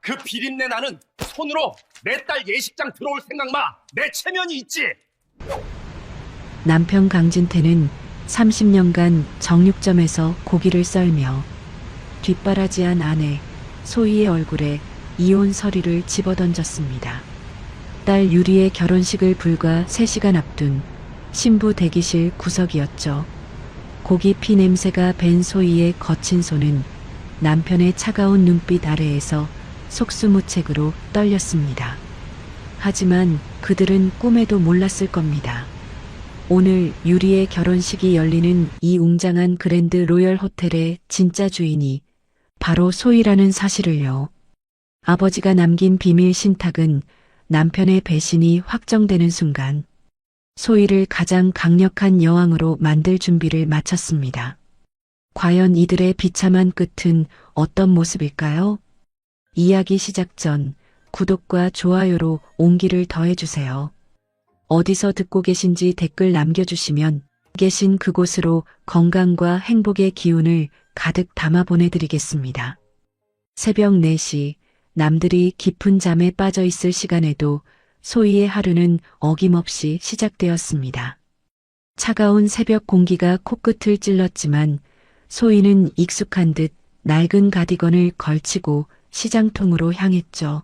그 비린내 나는 손으로 내 딸 예식장 들어올 생각 마. 내 체면이 있지. 남편 강진태는 30년간 정육점에서 고기를 썰며 뒷바라지한 아내 소희의 얼굴에 이혼 서류를 집어던졌습니다. 딸 유리의 결혼식을 불과 3시간 앞둔 신부 대기실 구석이었죠. 고기 피 냄새가 밴 소희의 거친 손은 남편의 차가운 눈빛 아래에서 속수무책으로 떨렸습니다. 하지만 그들은 꿈에도 몰랐을 겁니다. 오늘 유리의 결혼식이 열리는 이 웅장한 그랜드 로열 호텔의 진짜 주인이 바로 소희라는 사실을요. 아버지가 남긴 비밀 신탁은 남편의 배신이 확정되는 순간 소희를 가장 강력한 여왕으로 만들 준비를 마쳤습니다. 과연 이들의 비참한 끝은 어떤 모습일까요? 이야기 시작 전 구독과 좋아요로 온기를 더해주세요. 어디서 듣고 계신지 댓글 남겨주시면 계신 그곳으로 건강과 행복의 기운을 가득 담아 보내드리겠습니다. 새벽 4시 남들이 깊은 잠에 빠져 있을 시간에도 소희의 하루는 어김없이 시작되었습니다. 차가운 새벽 공기가 코끝을 찔렀지만 소희는 익숙한 듯 낡은 가디건을 걸치고 시장통으로 향했죠.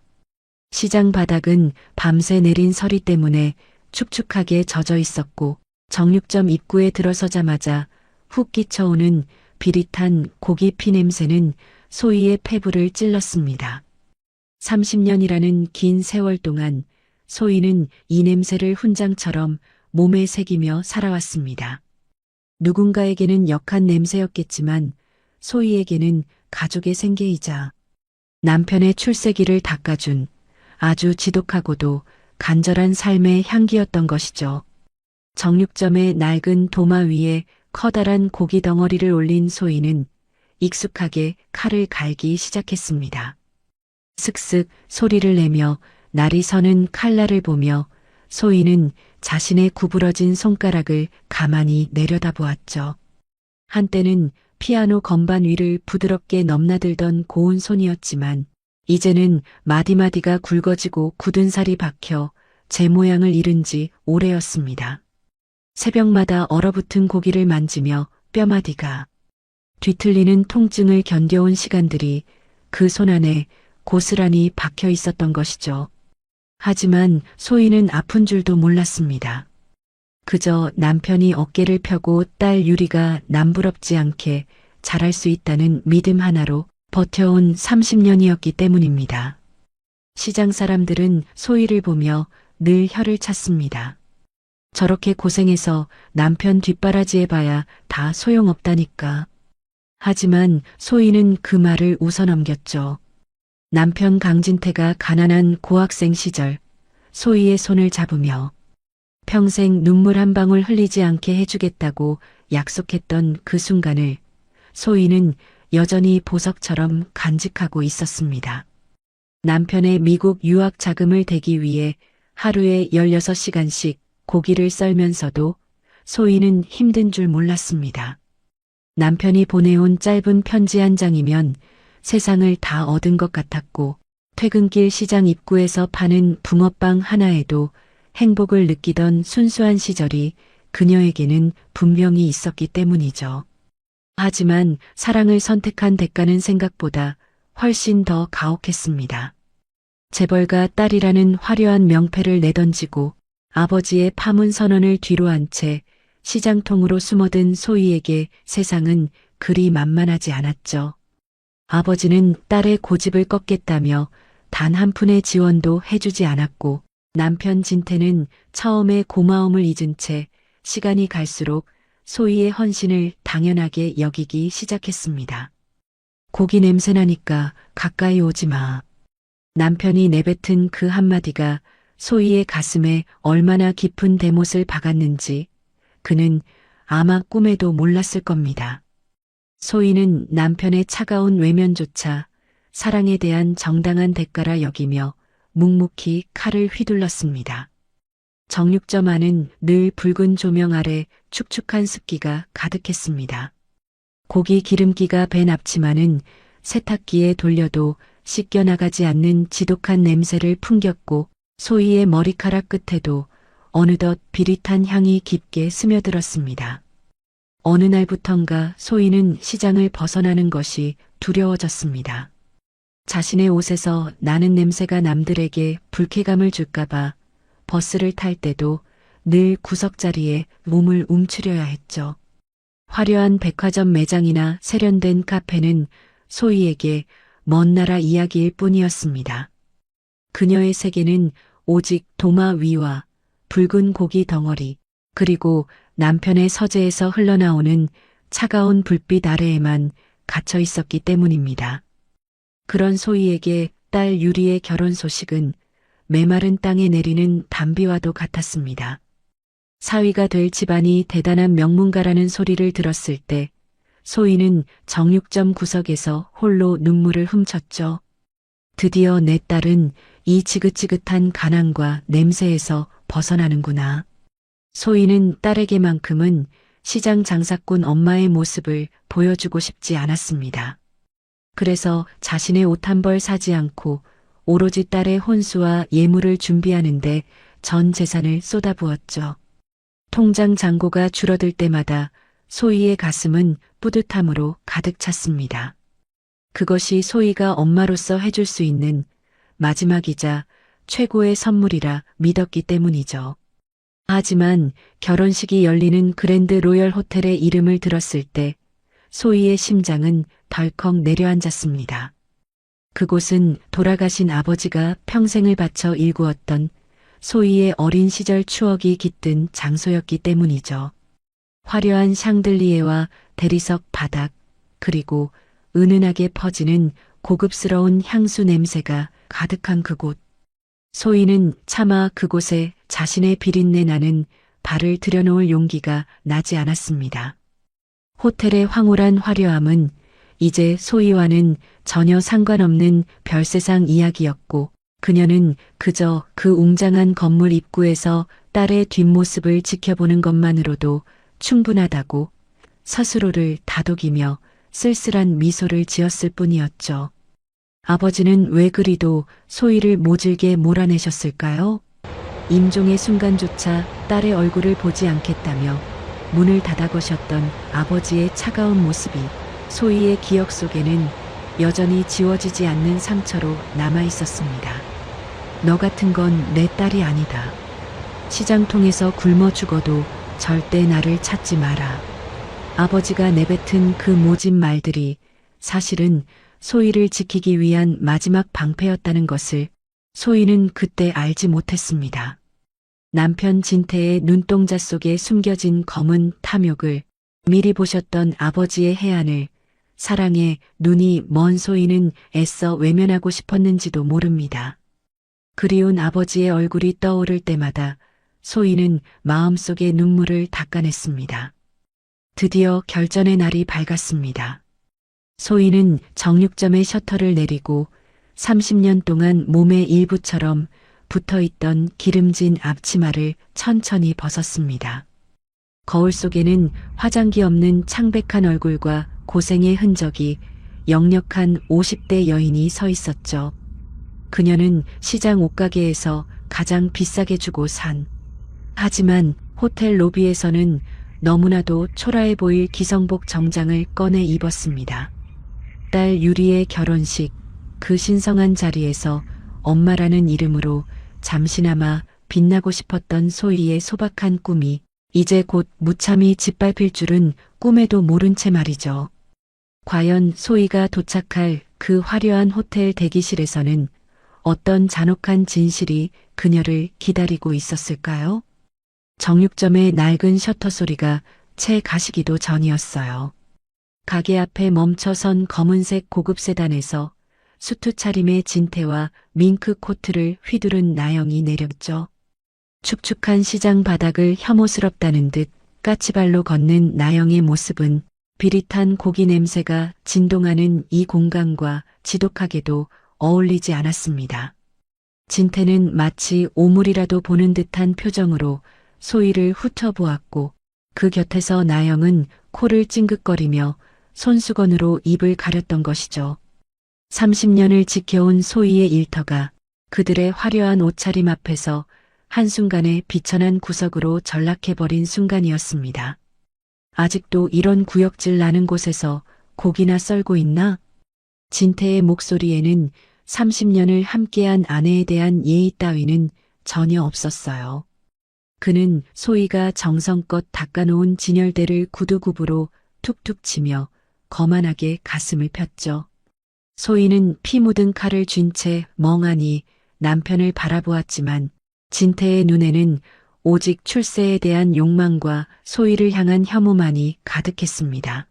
시장 바닥은 밤새 내린 서리 때문에 축축하게 젖어 있었고 정육점 입구에 들어서자마자 훅 끼쳐오는 비릿한 고기 피 냄새는 소희의 폐부를 찔렀습니다. 30년이라는 긴 세월 동안 소희는 이 냄새를 훈장처럼 몸에 새기며 살아왔습니다. 누군가에게는 역한 냄새였겠지만 소희에게는 가족의 생계이자 남편의 출세기를 닦아준 아주 지독하고도 간절한 삶의 향기였던 것이죠. 정육점의 낡은 도마 위에 커다란 고기 덩어리를 올린 소희는 익숙하게 칼을 갈기 시작했습니다. 슥슥 소리를 내며 날이 서는 칼날을 보며 소희는 자신의 구부러진 손가락을 가만히 내려다보았죠. 한때는 피아노 건반 위를 부드럽게 넘나들던 고운 손이었지만 이제는 마디마디가 굵어지고 굳은 살이 박혀 제 모양을 잃은 지 오래였습니다. 새벽마다 얼어붙은 고기를 만지며 뼈마디가 뒤틀리는 통증을 견뎌온 시간들이 그 손 안에 고스란히 박혀 있었던 것이죠. 하지만 소희는 아픈 줄도 몰랐습니다. 그저 남편이 어깨를 펴고 딸 유리가 남부럽지 않게 자랄 수 있다는 믿음 하나로 버텨온 30년이었기 때문입니다. 시장 사람들은 소희를 보며 늘 혀를 찼습니다. 저렇게 고생해서 남편 뒷바라지해봐야 다 소용없다니까. 하지만 소희는 그 말을 웃어넘겼죠. 남편 강진태가 가난한 고학생 시절 소희의 손을 잡으며 평생 눈물 한 방울 흘리지 않게 해주겠다고 약속했던 그 순간을 소희는 여전히 보석처럼 간직하고 있었습니다. 남편의 미국 유학 자금을 대기 위해 하루에 16시간씩 고기를 썰면서도 소희는 힘든 줄 몰랐습니다. 남편이 보내온 짧은 편지 한 장이면 세상을 다 얻은 것 같았고 퇴근길 시장 입구에서 파는 붕어빵 하나에도 행복을 느끼던 순수한 시절이 그녀에게는 분명히 있었기 때문이죠. 하지만 사랑을 선택한 대가는 생각보다 훨씬 더 가혹했습니다. 재벌가 딸이라는 화려한 명패를 내던지고 아버지의 파문 선언을 뒤로한 채 시장통으로 숨어든 소희에게 세상은 그리 만만하지 않았죠. 아버지는 딸의 고집을 꺾겠다며 단 한 푼의 지원도 해주지 않았고 남편 진태는 처음에 고마움을 잊은 채 시간이 갈수록 소희의 헌신을 당연하게 여기기 시작했습니다. 고기 냄새 나니까 가까이 오지 마. 남편이 내뱉은 그 한마디가 소희의 가슴에 얼마나 깊은 대못을 박았는지 그는 아마 꿈에도 몰랐을 겁니다. 소희는 남편의 차가운 외면조차 사랑에 대한 정당한 대가라 여기며 묵묵히 칼을 휘둘렀습니다. 정육점 안은 늘 붉은 조명 아래 축축한 습기가 가득했습니다. 고기 기름기가 밴 앞치마는 세탁기에 돌려도 씻겨나가지 않는 지독한 냄새를 풍겼고 소희의 머리카락 끝에도 어느덧 비릿한 향이 깊게 스며들었습니다. 어느 날부턴가 소희는 시장을 벗어나는 것이 두려워졌습니다. 자신의 옷에서 나는 냄새가 남들에게 불쾌감을 줄까봐 버스를 탈 때도 늘 구석자리에 몸을 움츠려야 했죠. 화려한 백화점 매장이나 세련된 카페는 소희에게 먼 나라 이야기일 뿐이었습니다. 그녀의 세계는 오직 도마 위와 붉은 고기 덩어리, 그리고 남편의 서재에서 흘러나오는 차가운 불빛 아래에만 갇혀 있었기 때문입니다. 그런 소희에게 딸 유리의 결혼 소식은 메마른 땅에 내리는 단비와도 같았습니다. 사위가 될 집안이 대단한 명문가라는 소리를 들었을 때 소희는 정육점 구석에서 홀로 눈물을 훔쳤죠. 드디어 내 딸은 이 지긋지긋한 가난과 냄새에서 벗어나는구나. 소희는 딸에게만큼은 시장 장사꾼 엄마의 모습을 보여주고 싶지 않았습니다. 그래서 자신의 옷 한 벌 사지 않고 오로지 딸의 혼수와 예물을 준비하는데 전 재산을 쏟아부었죠. 통장 잔고가 줄어들 때마다 소희의 가슴은 뿌듯함으로 가득 찼습니다. 그것이 소희가 엄마로서 해줄 수 있는 마지막이자 최고의 선물이라 믿었기 때문이죠. 하지만 결혼식이 열리는 그랜드 로열 호텔의 이름을 들었을 때 소희의 심장은 덜컥 내려앉았습니다. 그곳은 돌아가신 아버지가 평생을 바쳐 일구었던 소희의 어린 시절 추억이 깃든 장소였기 때문이죠. 화려한 샹들리에와 대리석 바닥, 그리고 은은하게 퍼지는 고급스러운 향수 냄새가 가득한 그곳. 소희는 차마 그곳에 자신의 비린내 나는 발을 들여놓을 용기가 나지 않았습니다. 호텔의 황홀한 화려함은 이제 소희와는 전혀 상관없는 별세상 이야기였고 그녀는 그저 그 웅장한 건물 입구에서 딸의 뒷모습을 지켜보는 것만으로도 충분하다고 스스로를 다독이며 쓸쓸한 미소를 지었을 뿐이었죠. 아버지는 왜 그리도 소희를 모질게 몰아내셨을까요? 임종의 순간조차 딸의 얼굴을 보지 않겠다며 문을 닫아 거셨던 아버지의 차가운 모습이 소희의 기억 속에는 여전히 지워지지 않는 상처로 남아 있었습니다. 너 같은 건 내 딸이 아니다. 시장통에서 굶어 죽어도 절대 나를 찾지 마라. 아버지가 내뱉은 그 모진 말들이 사실은 소희를 지키기 위한 마지막 방패였다는 것을 소희는 그때 알지 못했습니다. 남편 진태의 눈동자 속에 숨겨진 검은 탐욕을 미리 보셨던 아버지의 해안을 사랑에 눈이 먼 소희는 애써 외면하고 싶었는지도 모릅니다. 그리운 아버지의 얼굴이 떠오를 때마다 소희는 마음속의 눈물을 닦아냈습니다. 드디어 결전의 날이 밝았습니다. 소희는 정육점의 셔터를 내리고 30년 동안 몸의 일부처럼 붙어있던 기름진 앞치마를 천천히 벗었습니다. 거울 속에는 화장기 없는 창백한 얼굴과 고생의 흔적이 역력한 50대 여인이 서 있었죠. 그녀는 시장 옷가게에서 가장 비싸게 주고 산. 하지만 호텔 로비에서는 너무나도 초라해 보일 기성복 정장을 꺼내 입었습니다. 딸 유리의 결혼식, 그 신성한 자리에서 엄마라는 이름으로 잠시나마 빛나고 싶었던 소희의 소박한 꿈이 이제 곧 무참히 짓밟힐 줄은 꿈에도 모른 채 말이죠. 과연 소희가 도착할 그 화려한 호텔 대기실에서는 어떤 잔혹한 진실이 그녀를 기다리고 있었을까요? 정육점의 낡은 셔터 소리가 채 가시기도 전이었어요. 가게 앞에 멈춰선 검은색 고급 세단에서 수트 차림의 진태와 밍크 코트를 휘두른 나영이 내렸죠. 축축한 시장 바닥을 혐오스럽다는 듯 까치발로 걷는 나영의 모습은 비릿한 고기 냄새가 진동하는 이 공간과 지독하게도 어울리지 않았습니다. 진태는 마치 오물이라도 보는 듯한 표정으로 소희를 훑어보았고 그 곁에서 나영은 코를 찡긋거리며 손수건으로 입을 가렸던 것이죠. 30년을 지켜온 소희의 일터가 그들의 화려한 옷차림 앞에서 한순간에 비천한 구석으로 전락해버린 순간이었습니다. 아직도 이런 구역질 나는 곳에서 고기나 썰고 있나? 진태의 목소리에는 30년을 함께한 아내에 대한 예의 따위는 전혀 없었어요. 그는 소희가 정성껏 닦아놓은 진열대를 구두굽으로 툭툭 치며 거만하게 가슴을 폈죠. 소희는 피 묻은 칼을 쥔 채 멍하니 남편을 바라보았지만 진태의 눈에는 오직 출세에 대한 욕망과 소희를 향한 혐오만이 가득했습니다.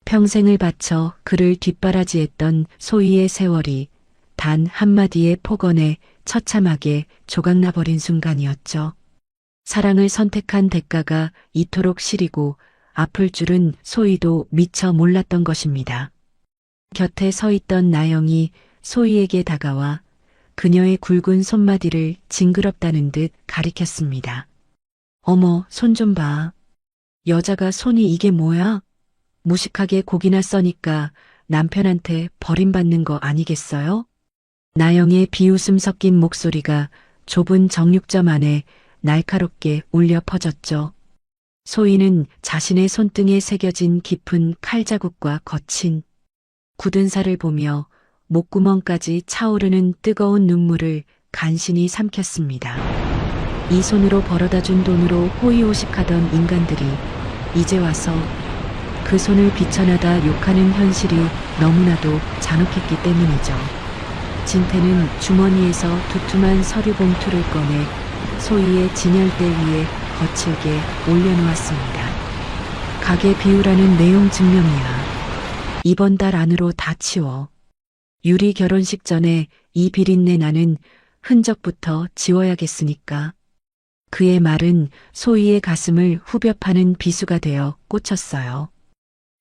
평생을 바쳐 그를 뒷바라지했던 소희의 세월이 단 한마디의 폭언에 처참하게 조각나버린 순간이었죠. 사랑을 선택한 대가가 이토록 시리고 아플 줄은 소희도 미처 몰랐던 것입니다. 곁에 서 있던 나영이 소희에게 다가와 그녀의 굵은 손마디를 징그럽다는 듯 가리켰습니다. 어머, 손 좀 봐. 여자가 손이 이게 뭐야? 무식하게 고기나 써니까 남편한테 버림받는 거 아니겠어요? 나영의 비웃음 섞인 목소리가 좁은 정육점 안에 날카롭게 울려 퍼졌죠. 소희는 자신의 손등에 새겨진 깊은 칼자국과 거친 굳은 살을 보며 목구멍까지 차오르는 뜨거운 눈물을 간신히 삼켰습니다. 이 손으로 벌어다준 돈으로 호의호식하던 인간들이 이제 와서 그 손을 비천하다 욕하는 현실이 너무나도 잔혹했기 때문이죠. 진태는 주머니에서 두툼한 서류 봉투를 꺼내 소희의 진열대 위에 거칠게 올려놓았습니다. 가게 비우라는 내용 증명이야. 이번 달 안으로 다 치워. 유리 결혼식 전에 이 비린내 나는 흔적부터 지워야겠으니까. 그의 말은 소희의 가슴을 후벼 파는 비수가 되어 꽂혔어요.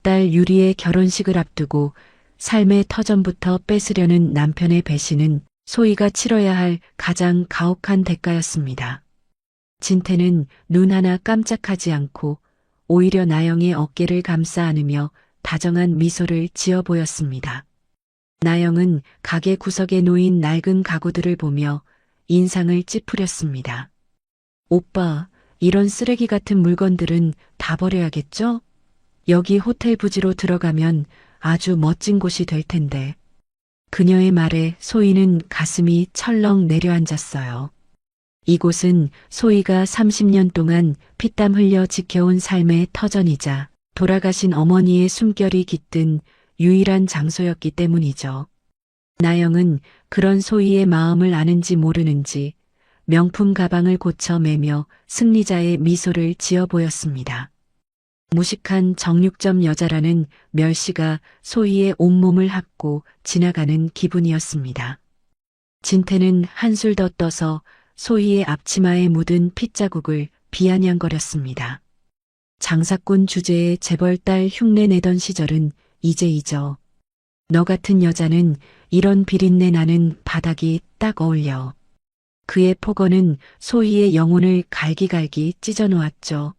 딸 유리의 결혼식을 앞두고 삶의 터전부터 뺏으려는 남편의 배신은 소희가 치러야 할 가장 가혹한 대가였습니다. 진태는 눈 하나 깜짝하지 않고 오히려 나영의 어깨를 감싸 안으며 다정한 미소를 지어 보였습니다. 나영은 가게 구석에 놓인 낡은 가구들을 보며 인상을 찌푸렸습니다. 오빠, 이런 쓰레기 같은 물건들은 다 버려야겠죠? 여기 호텔 부지로 들어가면 아주 멋진 곳이 될 텐데. 그녀의 말에 소희는 가슴이 철렁 내려앉았어요. 이곳은 소희가 30년 동안 피땀 흘려 지켜온 삶의 터전이자 돌아가신 어머니의 숨결이 깃든 유일한 장소였기 때문이죠. 나영은 그런 소희의 마음을 아는지 모르는지 명품 가방을 고쳐 매며 승리자의 미소를 지어 보였습니다. 무식한 정육점 여자라는 멸시가 소희의 온몸을 핥고 지나가는 기분이었습니다. 진태는 한술 더 떠서 소희의 앞치마에 묻은 핏자국을 비아냥거렸습니다. 장사꾼 주제에 재벌딸 흉내 내던 시절은 이제 잊어. 너 같은 여자는 이런 비린내 나는 바닥이 딱 어울려. 그의 폭언은 소희의 영혼을 갈기갈기 찢어놓았죠.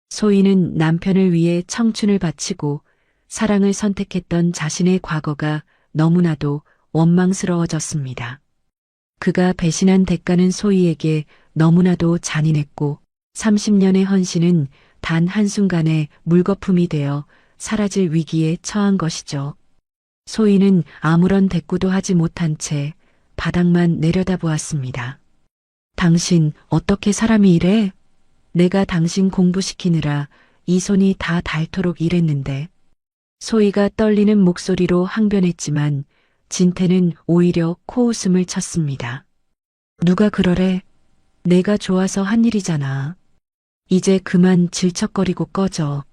소희는 남편을 위해 청춘을 바치고 사랑을 선택했던 자신의 과거가 너무나도 원망스러워졌습니다. 그가 배신한 대가는 소희에게 너무나도 잔인했고 30년의 헌신은 단 한순간에 물거품이 되어 사라질 위기에 처한 것이죠. 소희는 아무런 대꾸도 하지 못한 채 바닥만 내려다보았습니다. 당신 어떻게 사람이 이래? 내가 당신 공부시키느라 이 손이 다 닳도록 일했는데. 소희가 떨리는 목소리로 항변했지만 진태는 오히려 코웃음을 쳤습니다. 누가 그러래? 내가 좋아서 한 일이잖아. 이제 그만 질척거리고 꺼져.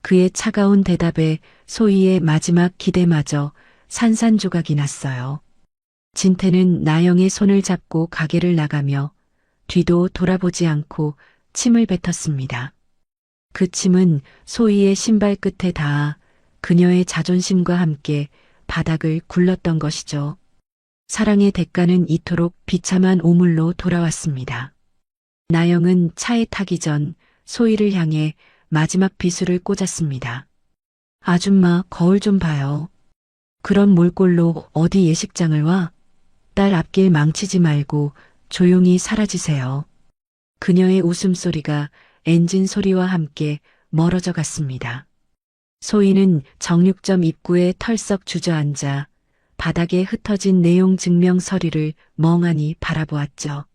그의 차가운 대답에 소희의 마지막 기대마저 산산조각이 났어요. 진태는 나영의 손을 잡고 가게를 나가며 뒤도 돌아보지 않고 침을 뱉었습니다. 그 침은 소희의 신발 끝에 닿아 그녀의 자존심과 함께 바닥을 굴렀던 것이죠. 사랑의 대가는 이토록 비참한 오물로 돌아왔습니다. 나영은 차에 타기 전 소희를 향해 마지막 비수를 꽂았습니다. 아줌마, 거울 좀 봐요. 그런 몰골로 어디 예식장을 와? 딸 앞길 망치지 말고 조용히 사라지세요. 그녀의 웃음소리가 엔진 소리와 함께 멀어져 갔습니다. 소희는 정육점 입구에 털썩 주저앉아 바닥에 흩어진 내용 증명 서류를 멍하니 바라보았죠.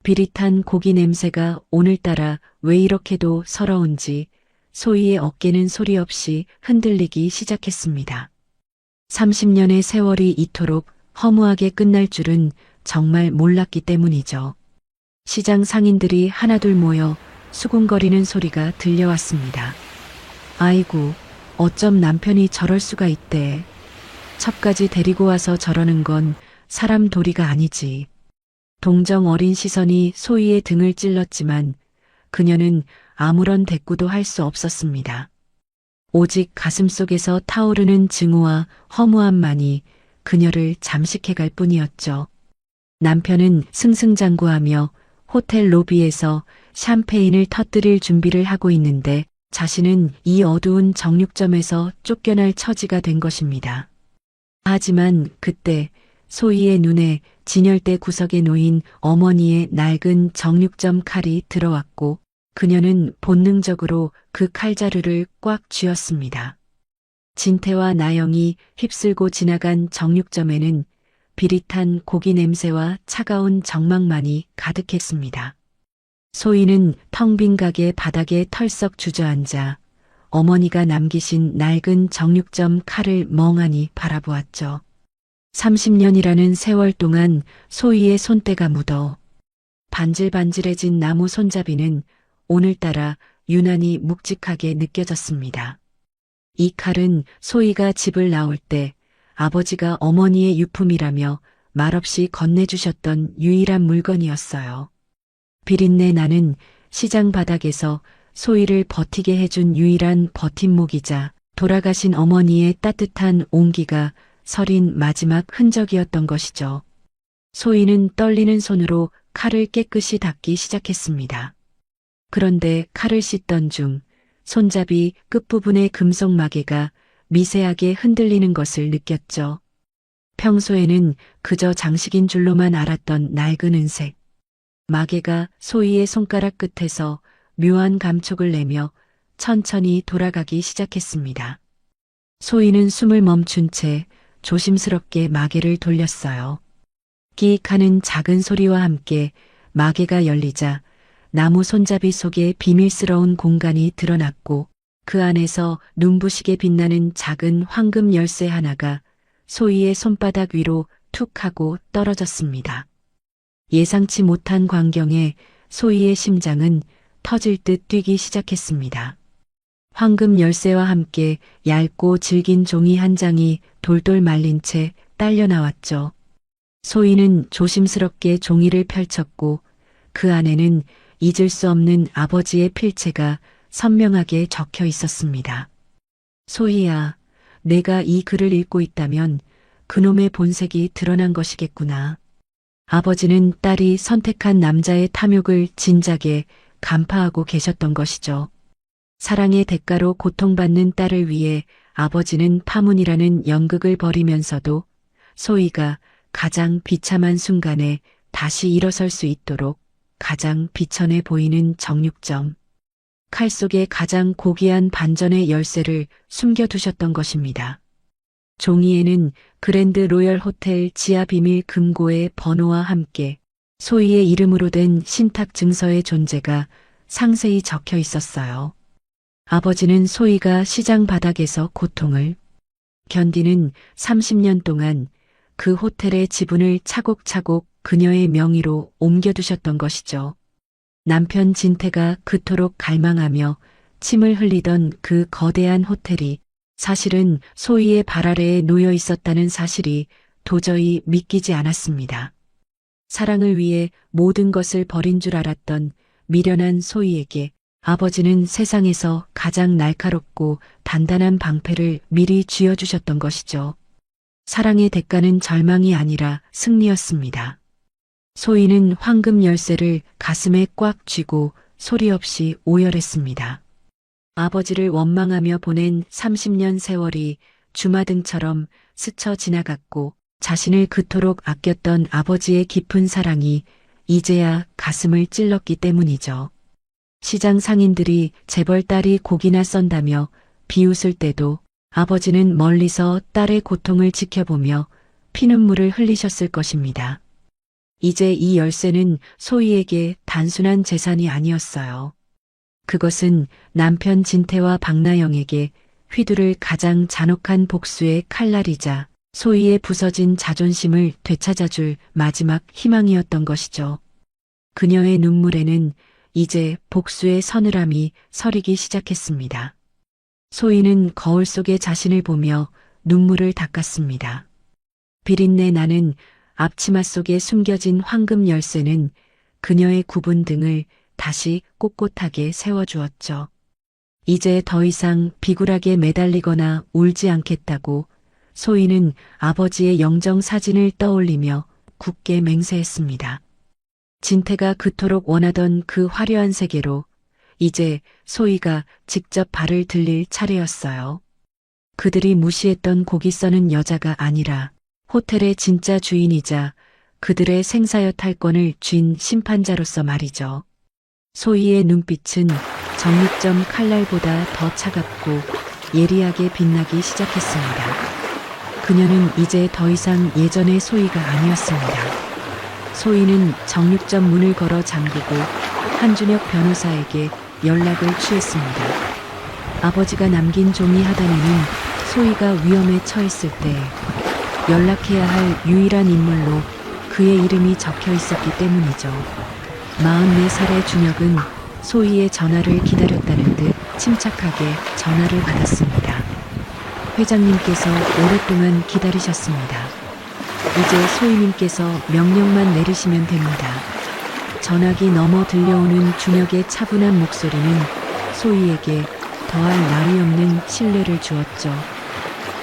비릿한 고기 냄새가 오늘따라 왜 이렇게도 서러운지 소희의 어깨는 소리 없이 흔들리기 시작했습니다. 30년의 세월이 이토록 허무하게 끝날 줄은 정말 몰랐기 때문이죠. 시장 상인들이 하나둘 모여 수군거리는 소리가 들려왔습니다. 아이고, 어쩜 남편이 저럴 수가 있대. 첩까지 데리고 와서 저러는 건 사람 도리가 아니지. 동정 어린 시선이 소희의 등을 찔렀지만 그녀는 아무런 대꾸도 할 수 없었습니다. 오직 가슴속에서 타오르는 증오와 허무함만이 그녀를 잠식해갈 뿐이었죠. 남편은 승승장구하며 호텔 로비에서 샴페인을 터뜨릴 준비를 하고 있는데 자신은 이 어두운 정육점에서 쫓겨날 처지가 된 것입니다. 하지만 그때 소희의 눈에 진열대 구석에 놓인 어머니의 낡은 정육점 칼이 들어왔고 그녀는 본능적으로 그 칼자루를 꽉 쥐었습니다. 진태와 나영이 휩쓸고 지나간 정육점에는 비릿한 고기 냄새와 차가운 정막만이 가득했습니다. 소희는 텅 빈 가게 바닥에 털썩 주저앉아 어머니가 남기신 낡은 정육점 칼을 멍하니 바라보았죠. 30년이라는 세월 동안 소희의 손때가 묻어 반질반질해진 나무 손잡이는 오늘따라 유난히 묵직하게 느껴졌습니다. 이 칼은 소희가 집을 나올 때 아버지가 어머니의 유품이라며 말없이 건네주셨던 유일한 물건이었어요. 비린내 나는 시장 바닥에서 소희를 버티게 해준 유일한 버팀목이자 돌아가신 어머니의 따뜻한 온기가 서린 마지막 흔적이었던 것이죠. 소희는 떨리는 손으로 칼을 깨끗이 닦기 시작했습니다. 그런데 칼을 씻던 중 손잡이 끝부분의 금속 마개가 미세하게 흔들리는 것을 느꼈죠. 평소에는 그저 장식인 줄로만 알았던 낡은 은색. 마개가 소희의 손가락 끝에서 묘한 감촉을 내며 천천히 돌아가기 시작했습니다. 소희는 숨을 멈춘 채 조심스럽게 마개를 돌렸어요. 끼익 하는 작은 소리와 함께 마개가 열리자 나무 손잡이 속에 비밀스러운 공간이 드러났고 그 안에서 눈부시게 빛나는 작은 황금 열쇠 하나가 소희의 손바닥 위로 툭 하고 떨어졌습니다. 예상치 못한 광경에 소희의 심장은 터질 듯 뛰기 시작했습니다. 황금 열쇠와 함께 얇고 질긴 종이 한 장이 돌돌 말린 채 딸려 나왔죠. 소희는 조심스럽게 종이를 펼쳤고 그 안에는 잊을 수 없는 아버지의 필체가 선명하게 적혀 있었습니다. 소희야, 내가 이 글을 읽고 있다면 그놈의 본색이 드러난 것이겠구나. 아버지는 딸이 선택한 남자의 탐욕을 진작에 간파하고 계셨던 것이죠. 사랑의 대가로 고통받는 딸을 위해 아버지는 파문이라는 연극을 벌이면서도 소희가 가장 비참한 순간에 다시 일어설 수 있도록 가장 비천해 보이는 정육점, 칼 속에 가장 고귀한 반전의 열쇠를 숨겨두셨던 것입니다. 종이에는 그랜드 로열 호텔 지하 비밀 금고의 번호와 함께 소희의 이름으로 된 신탁 증서의 존재가 상세히 적혀 있었어요. 아버지는 소희가 시장 바닥에서 고통을 견디는 30년 동안 그 호텔의 지분을 차곡차곡 그녀의 명의로 옮겨두셨던 것이죠. 남편 진태가 그토록 갈망하며 침을 흘리던 그 거대한 호텔이 사실은 소희의 발 아래에 놓여 있었다는 사실이 도저히 믿기지 않았습니다. 사랑을 위해 모든 것을 버린 줄 알았던 미련한 소희에게 아버지는 세상에서 가장 날카롭고 단단한 방패를 미리 쥐어주셨던 것이죠. 사랑의 대가는 절망이 아니라 승리였습니다. 소희는 황금 열쇠를 가슴에 꽉 쥐고 소리 없이 오열했습니다. 아버지를 원망하며 보낸 30년 세월이 주마등처럼 스쳐 지나갔고 자신을 그토록 아꼈던 아버지의 깊은 사랑이 이제야 가슴을 찔렀기 때문이죠. 시장 상인들이 재벌 딸이 고기나 썬다며 비웃을 때도 아버지는 멀리서 딸의 고통을 지켜보며 피눈물을 흘리셨을 것입니다. 이제 이 열쇠는 소희에게 단순한 재산이 아니었어요. 그것은 남편 진태와 박나영에게 휘두를 가장 잔혹한 복수의 칼날이자 소희의 부서진 자존심을 되찾아줄 마지막 희망이었던 것이죠. 그녀의 눈물에는 이제 복수의 서늘함이 서리기 시작했습니다. 소희는 거울 속에 자신을 보며 눈물을 닦았습니다. 비린내 나는 앞치마 속에 숨겨진 황금 열쇠는 그녀의 굽은 등을 다시 꼿꼿하게 세워주었죠. 이제 더 이상 비굴하게 매달리거나 울지 않겠다고 소희는 아버지의 영정 사진을 떠올리며 굳게 맹세했습니다. 진태가 그토록 원하던 그 화려한 세계로 이제 소희가 직접 발을 들릴 차례였어요. 그들이 무시했던 고기 써는 여자가 아니라 호텔의 진짜 주인이자 그들의 생사여 탈권을 쥔 심판자로서 말이죠. 소희의 눈빛은 정육점 칼날보다 더 차갑고 예리하게 빛나기 시작했습니다. 그녀는 이제 더 이상 예전의 소희가 아니었습니다. 소희는 정육점 문을 걸어 잠그고 한준혁 변호사에게 연락을 취했습니다. 아버지가 남긴 종이 하단에는 소희가 위험에 처했을 때 연락해야 할 유일한 인물로 그의 이름이 적혀 있었기 때문이죠. 44살의 준혁은 소희의 전화를 기다렸다는 듯 침착하게 전화를 받았습니다. 회장님께서 오랫동안 기다리셨습니다. 이제 소희님께서 명령만 내리시면 됩니다. 전화기 넘어 들려오는 준혁의 차분한 목소리는 소희에게 더할 나위 없는 신뢰를 주었죠.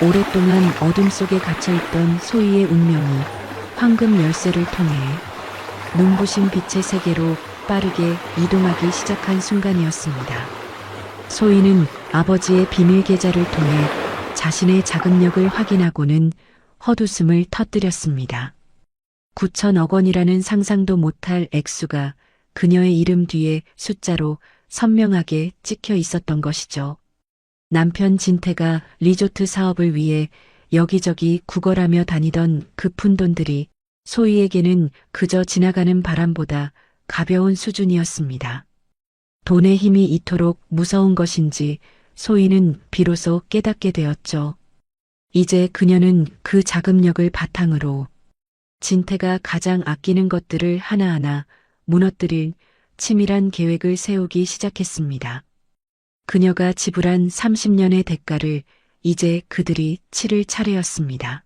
오랫동안 어둠 속에 갇혀있던 소희의 운명이 황금 열쇠를 통해 눈부신 빛의 세계로 빠르게 이동하기 시작한 순간이었습니다. 소희는 아버지의 비밀 계좌를 통해 자신의 자금력을 확인하고는 헛웃음을 터뜨렸습니다. 9천억 원이라는 상상도 못할 액수가 그녀의 이름 뒤에 숫자로 선명하게 찍혀 있었던 것이죠. 남편 진태가 리조트 사업을 위해 여기저기 구걸하며 다니던 그 푼돈들이 소희에게는 그저 지나가는 바람보다 가벼운 수준이었습니다. 돈의 힘이 이토록 무서운 것인지 소희는 비로소 깨닫게 되었죠. 이제 그녀는 그 자금력을 바탕으로 진태가 가장 아끼는 것들을 하나하나 무너뜨릴 치밀한 계획을 세우기 시작했습니다. 그녀가 지불한 30년의 대가를 이제 그들이 치를 차례였습니다.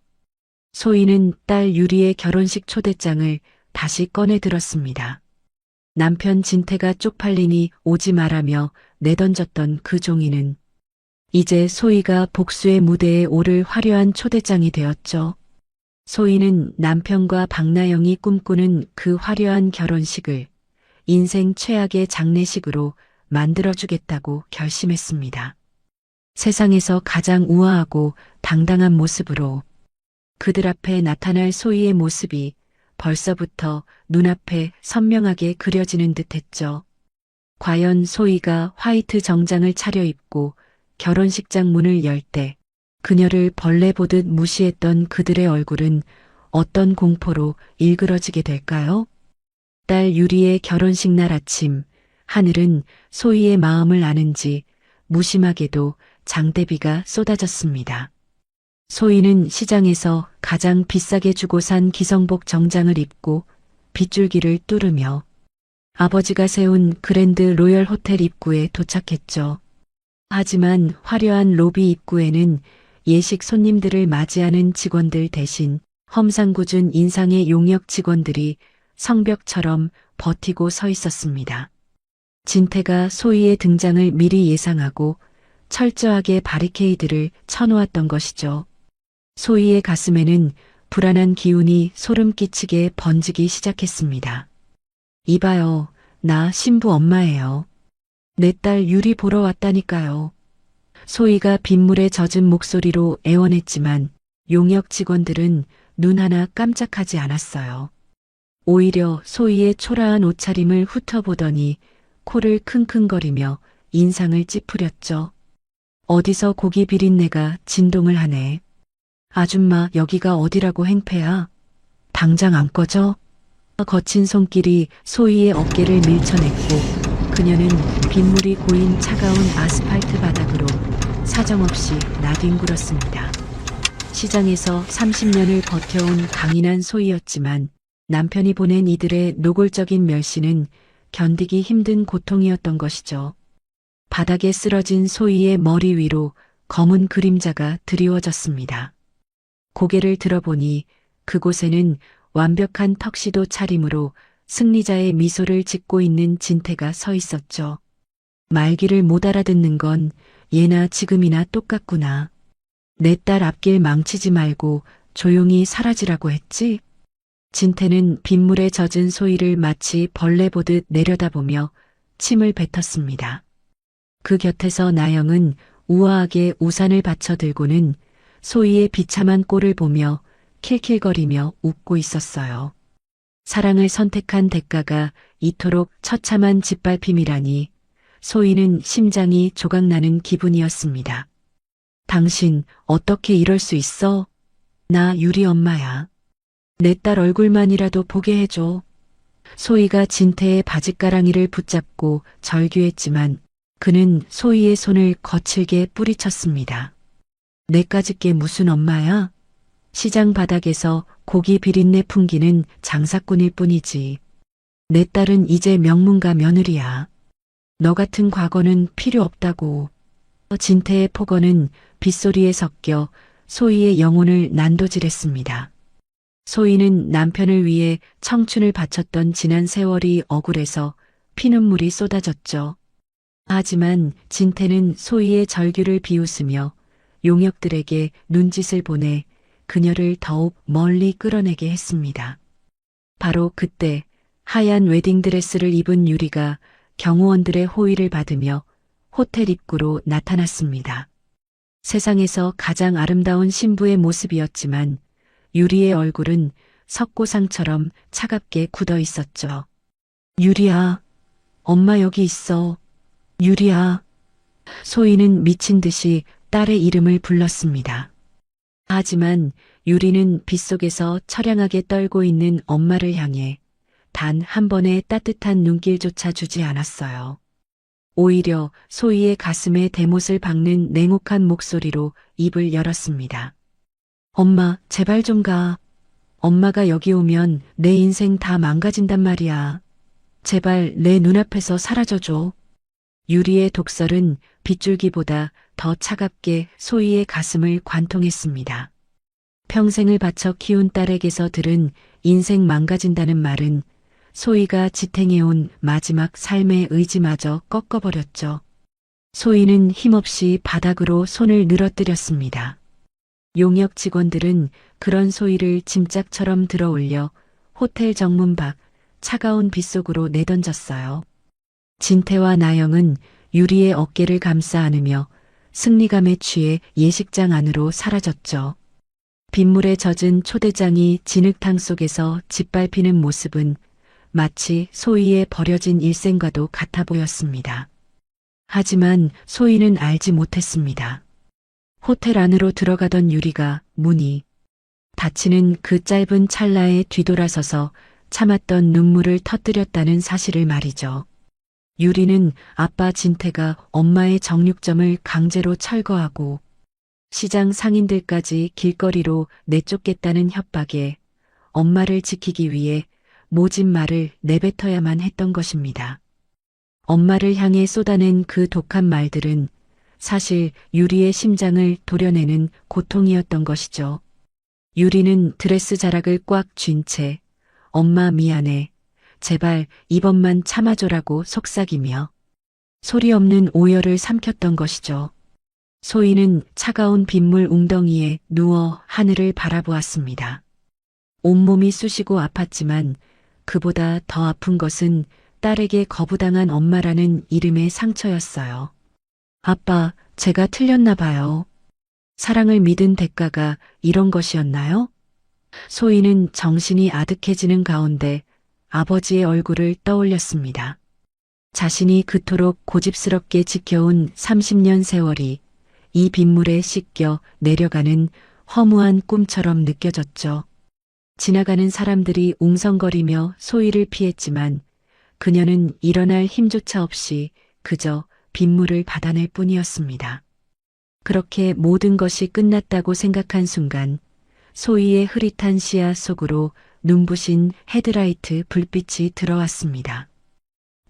소희는 딸 유리의 결혼식 초대장을 다시 꺼내 들었습니다. 남편 진태가 쪽팔리니 오지 말라며 내던졌던 그 종이는 이제 소희가 복수의 무대에 오를 화려한 초대장이 되었죠. 소희는 남편과 박나영이 꿈꾸는 그 화려한 결혼식을 인생 최악의 장례식으로 만들어주겠다고 결심했습니다. 세상에서 가장 우아하고 당당한 모습으로 그들 앞에 나타날 소희의 모습이 벌써부터 눈앞에 선명하게 그려지는 듯했죠. 과연 소희가 화이트 정장을 차려입고 결혼식장 문을 열 때 그녀를 벌레 보듯 무시했던 그들의 얼굴은 어떤 공포로 일그러지게 될까요? 딸 유리의 결혼식 날 아침, 하늘은 소희의 마음을 아는지 무심하게도 장대비가 쏟아졌습니다. 소희는 시장에서 가장 비싸게 주고 산 기성복 정장을 입고 빗줄기를 뚫으며 아버지가 세운 그랜드 로열 호텔 입구에 도착했죠. 하지만 화려한 로비 입구에는 예식 손님들을 맞이하는 직원들 대신 험상궂은 인상의 용역 직원들이 성벽처럼 버티고 서 있었습니다. 진태가 소희의 등장을 미리 예상하고 철저하게 바리케이드를 쳐놓았던 것이죠. 소희의 가슴에는 불안한 기운이 소름 끼치게 번지기 시작했습니다. 이봐요, 나 신부 엄마예요. 내 딸 유리 보러 왔다니까요. 소희가 빗물에 젖은 목소리로 애원했지만 용역 직원들은 눈 하나 깜짝하지 않았어요. 오히려 소희의 초라한 옷차림을 훑어보더니 코를 킁킁거리며 인상을 찌푸렸죠. 어디서 고기 비린내가 진동을 하네. 아줌마 여기가 어디라고 행패야? 당장 안 꺼져? 거친 손길이 소희의 어깨를 밀쳐냈고 그녀는 빗물이 고인 차가운 아스팔트 바닥으로 사정없이 나뒹굴었습니다. 시장에서 30년을 버텨온 강인한 소희였지만 남편이 보낸 이들의 노골적인 멸시는 견디기 힘든 고통이었던 것이죠. 바닥에 쓰러진 소희의 머리 위로 검은 그림자가 드리워졌습니다. 고개를 들어보니 그곳에는 완벽한 턱시도 차림으로 승리자의 미소를 짓고 있는 진태가 서 있었죠. 말귀를 못 알아듣는 건 예나 지금이나 똑같구나. 내 딸 앞길 망치지 말고 조용히 사라지라고 했지? 진태는 빗물에 젖은 소희를 마치 벌레 보듯 내려다보며 침을 뱉었습니다. 그 곁에서 나영은 우아하게 우산을 받쳐 들고는 소희의 비참한 꼴을 보며 킬킬거리며 웃고 있었어요. 사랑을 선택한 대가가 이토록 처참한 짓밟힘이라니 소희는 심장이 조각나는 기분이었습니다. 당신 어떻게 이럴 수 있어? 나 유리 엄마야. 내 딸 얼굴만이라도 보게 해줘. 소희가 진태의 바짓가랑이를 붙잡고 절규했지만 그는 소희의 손을 거칠게 뿌리쳤습니다. 내까짓 게 무슨 엄마야? 시장 바닥에서 고기 비린내 풍기는 장사꾼일 뿐이지. 내 딸은 이제 명문가 며느리야. 너 같은 과거는 필요 없다고. 진태의 폭언은 빗소리에 섞여 소희의 영혼을 난도질했습니다. 소희는 남편을 위해 청춘을 바쳤던 지난 세월이 억울해서 피눈물이 쏟아졌죠. 하지만 진태는 소희의 절규를 비웃으며 용역들에게 눈짓을 보내 그녀를 더욱 멀리 끌어내게 했습니다. 바로 그때 하얀 웨딩드레스를 입은 유리가 경호원들의 호의를 받으며 호텔 입구로 나타났습니다. 세상에서 가장 아름다운 신부의 모습이었지만 유리의 얼굴은 석고상처럼 차갑게 굳어 있었죠. 유리야, 엄마 여기 있어. 유리야. 소희는 미친 듯이 딸의 이름을 불렀습니다. 하지만 유리는 빗속에서 처량하게 떨고 있는 엄마를 향해 단 한 번의 따뜻한 눈길조차 주지 않았어요. 오히려 소희의 가슴에 대못을 박는 냉혹한 목소리로 입을 열었습니다. 엄마, 제발 좀 가. 엄마가 여기 오면 내 인생 다 망가진단 말이야. 제발 내 눈앞에서 사라져줘. 유리의 독설은 빗줄기보다 더 차갑게 소희의 가슴을 관통했습니다. 평생을 바쳐 키운 딸에게서 들은 인생 망가진다는 말은 소희가 지탱해온 마지막 삶의 의지마저 꺾어버렸죠. 소희는 힘없이 바닥으로 손을 늘어뜨렸습니다. 용역 직원들은 그런 소희를 짐짝처럼 들어올려 호텔 정문 밖 차가운 빗속으로 내던졌어요. 진태와 나영은 유리의 어깨를 감싸 안으며 승리감에 취해 예식장 안으로 사라졌죠. 빗물에 젖은 초대장이 진흙탕 속에서 짓밟히는 모습은 마치 소희의 버려진 일생과도 같아 보였습니다. 하지만 소희는 알지 못했습니다. 호텔 안으로 들어가던 유리가 문이 닫히는 그 짧은 찰나에 뒤돌아서서 참았던 눈물을 터뜨렸다는 사실을 말이죠. 유리는 아빠 진태가 엄마의 정육점을 강제로 철거하고 시장 상인들까지 길거리로 내쫓겠다는 협박에 엄마를 지키기 위해 모진 말을 내뱉어야만 했던 것입니다. 엄마를 향해 쏟아낸 그 독한 말들은 사실 유리의 심장을 도려내는 고통이었던 것이죠. 유리는 드레스 자락을 꽉 쥔 채 엄마 미안해. 제발 이번만 참아줘라고 속삭이며 소리 없는 오열을 삼켰던 것이죠. 소희는 차가운 빗물 웅덩이에 누워 하늘을 바라보았습니다. 온몸이 쑤시고 아팠지만 그보다 더 아픈 것은 딸에게 거부당한 엄마라는 이름의 상처였어요. 아빠, 제가 틀렸나 봐요. 사랑을 믿은 대가가 이런 것이었나요? 소희는 정신이 아득해지는 가운데 아버지의 얼굴을 떠올렸습니다. 자신이 그토록 고집스럽게 지켜온 30년 세월이 이 빗물에 씻겨 내려가는 허무한 꿈처럼 느껴졌죠. 지나가는 사람들이 웅성거리며 소희를 피했지만 그녀는 일어날 힘조차 없이 그저 빗물을 받아낼 뿐이었습니다. 그렇게 모든 것이 끝났다고 생각한 순간 소희의 흐릿한 시야 속으로 눈부신 헤드라이트 불빛이 들어왔습니다.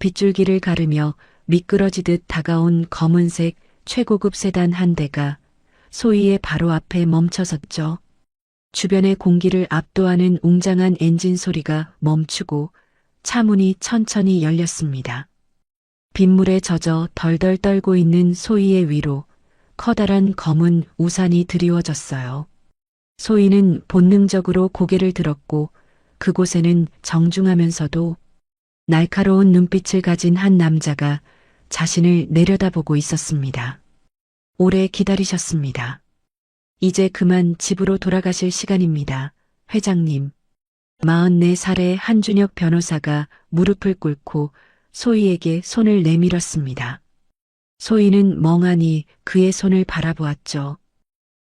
빗줄기를 가르며 미끄러지듯 다가온 검은색 최고급 세단 한 대가 소희의 바로 앞에 멈춰섰죠. 주변의 공기를 압도하는 웅장한 엔진 소리가 멈추고 차 문이 천천히 열렸습니다. 빗물에 젖어 덜덜 떨고 있는 소희의 위로 커다란 검은 우산이 드리워졌어요. 소희는 본능적으로 고개를 들었고 그곳에는 정중하면서도 날카로운 눈빛을 가진 한 남자가 자신을 내려다보고 있었습니다. 오래 기다리셨습니다. 이제 그만 집으로 돌아가실 시간입니다. 회장님. 44살의 한준혁 변호사가 무릎을 꿇고 소희에게 손을 내밀었습니다. 소희는 멍하니 그의 손을 바라보았죠.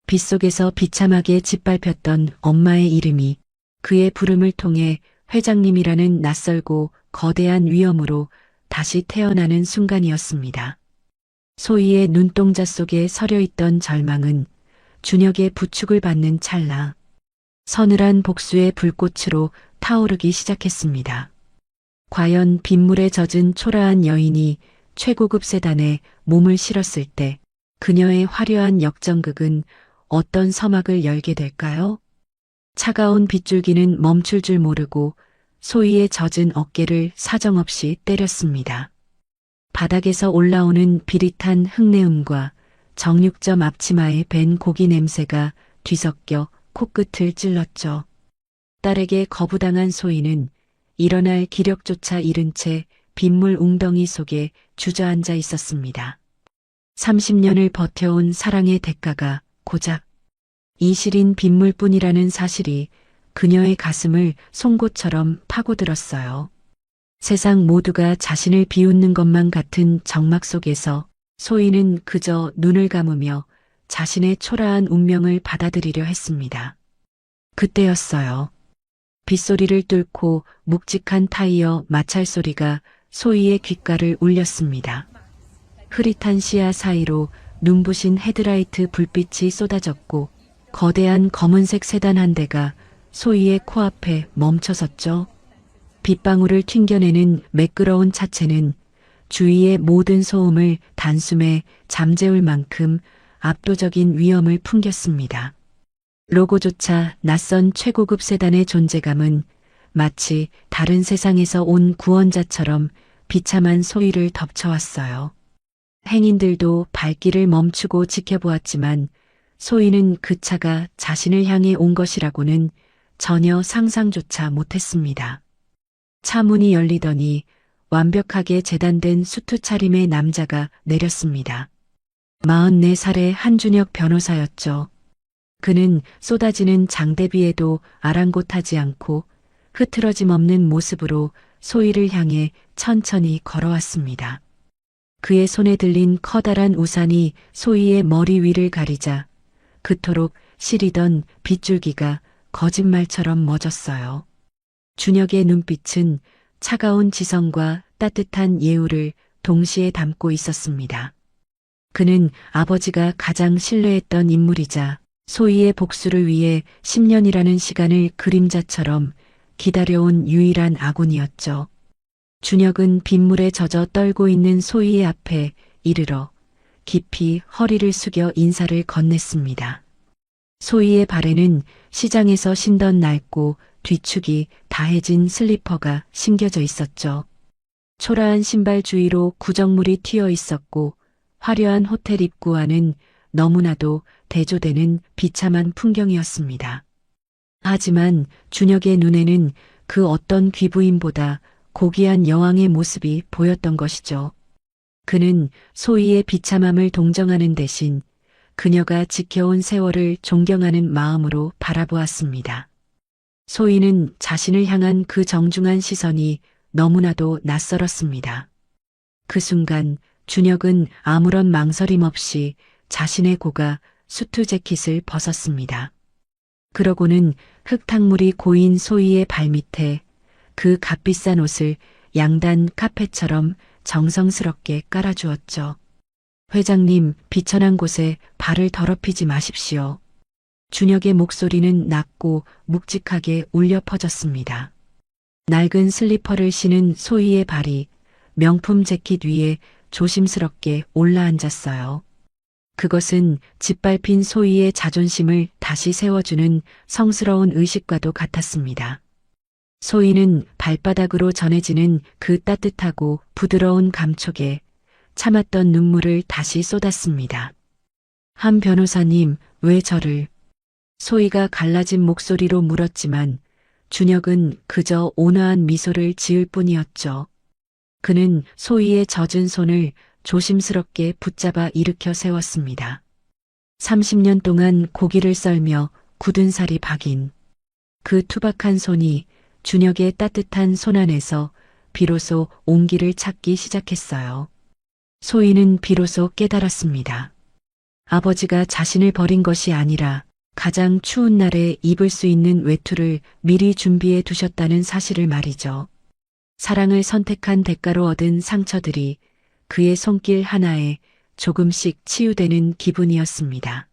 빗속에서 비참하게 짓밟혔던 엄마의 이름이 그의 부름을 통해 회장님이라는 낯설고 거대한 위엄으로 다시 태어나는 순간이었습니다. 소희의 눈동자 속에 서려있던 절망은 준혁의 부축을 받는 찰나 서늘한 복수의 불꽃으로 타오르기 시작했습니다. 과연 빗물에 젖은 초라한 여인이 최고급 세단에 몸을 실었을 때 그녀의 화려한 역전극은 어떤 서막을 열게 될까요? 차가운 빗줄기는 멈출 줄 모르고 소희의 젖은 어깨를 사정없이 때렸습니다. 바닥에서 올라오는 비릿한 흙내음과 정육점 앞치마에 밴 고기 냄새가 뒤섞여 코끝을 찔렀죠. 딸에게 거부당한 소희는 일어날 기력조차 잃은 채 빗물 웅덩이 속에 주저앉아 있었습니다. 30년을 버텨온 사랑의 대가가 고작 이 시린 빗물뿐이라는 사실이 그녀의 가슴을 송곳처럼 파고들었어요. 세상 모두가 자신을 비웃는 것만 같은 적막 속에서 소희는 그저 눈을 감으며 자신의 초라한 운명을 받아들이려 했습니다. 그때였어요. 빗소리를 뚫고 묵직한 타이어 마찰 소리가 소희의 귓가를 울렸습니다. 흐릿한 시야 사이로 눈부신 헤드라이트 불빛이 쏟아졌고 거대한 검은색 세단 한 대가 소희의 코앞에 멈춰섰죠. 빗방울을 튕겨내는 매끄러운 차체는 주위의 모든 소음을 단숨에 잠재울 만큼 압도적인 위엄을 풍겼습니다. 로고조차 낯선 최고급 세단의 존재감은 마치 다른 세상에서 온 구원자처럼 비참한 소희를 덮쳐왔어요. 행인들도 발길을 멈추고 지켜보았지만 소희는 그 차가 자신을 향해 온 것이라고는 전혀 상상조차 못했습니다. 차 문이 열리더니 완벽하게 재단된 수트 차림의 남자가 내렸습니다. 44살의 한준혁 변호사였죠. 그는 쏟아지는 장대비에도 아랑곳하지 않고 흐트러짐 없는 모습으로 소희를 향해 천천히 걸어왔습니다. 그의 손에 들린 커다란 우산이 소희의 머리 위를 가리자 그토록 시리던 빗줄기가 거짓말처럼 멎었어요. 준혁의 눈빛은 차가운 지성과 따뜻한 예우를 동시에 담고 있었습니다. 그는 아버지가 가장 신뢰했던 인물이자 소희의 복수를 위해 10년이라는 시간을 그림자처럼 기다려온 유일한 아군이었죠. 준혁은 빗물에 젖어 떨고 있는 소희의 앞에 이르러 깊이 허리를 숙여 인사를 건넸습니다. 소희의 발에는 시장에서 신던 낡고 뒤축이 다해진 슬리퍼가 신겨져 있었죠. 초라한 신발 주위로 구정물이 튀어 있었고 화려한 호텔 입구와는 너무나도 대조되는 비참한 풍경이었습니다. 하지만 준혁의 눈에는 그 어떤 귀부인보다 고귀한 여왕의 모습이 보였던 것이죠. 그는 소희의 비참함을 동정하는 대신 그녀가 지켜온 세월을 존경하는 마음으로 바라보았습니다. 소희는 자신을 향한 그 정중한 시선이 너무나도 낯설었습니다. 그 순간 준혁은 아무런 망설임 없이 자신의 고가 수트 재킷을 벗었습니다. 그러고는 흙탕물이 고인 소희의 발밑에 그 값비싼 옷을 양단 카펫처럼 정성스럽게 깔아주었죠. 회장님, 비천한 곳에 발을 더럽히지 마십시오. 준혁의 목소리는 낮고 묵직하게 울려 퍼졌습니다. 낡은 슬리퍼를 신은 소희의 발이 명품 재킷 위에 조심스럽게 올라앉았어요. 그것은 짓밟힌 소희의 자존심을 다시 세워주는 성스러운 의식과도 같았습니다. 소희는 발바닥으로 전해지는 그 따뜻하고 부드러운 감촉에 참았던 눈물을 다시 쏟았습니다. 한 변호사님, 왜 저를? 소희가 갈라진 목소리로 물었지만 준혁은 그저 온화한 미소를 지을 뿐이었죠. 그는 소희의 젖은 손을 조심스럽게 붙잡아 일으켜 세웠습니다. 30년 동안 고기를 썰며 굳은 살이 박인 그 투박한 손이 준혁의 따뜻한 손 안에서 비로소 온기를 찾기 시작했어요. 소희는 비로소 깨달았습니다. 아버지가 자신을 버린 것이 아니라 가장 추운 날에 입을 수 있는 외투를 미리 준비해 두셨다는 사실을 말이죠. 사랑을 선택한 대가로 얻은 상처들이 그의 손길 하나에 조금씩 치유되는 기분이었습니다.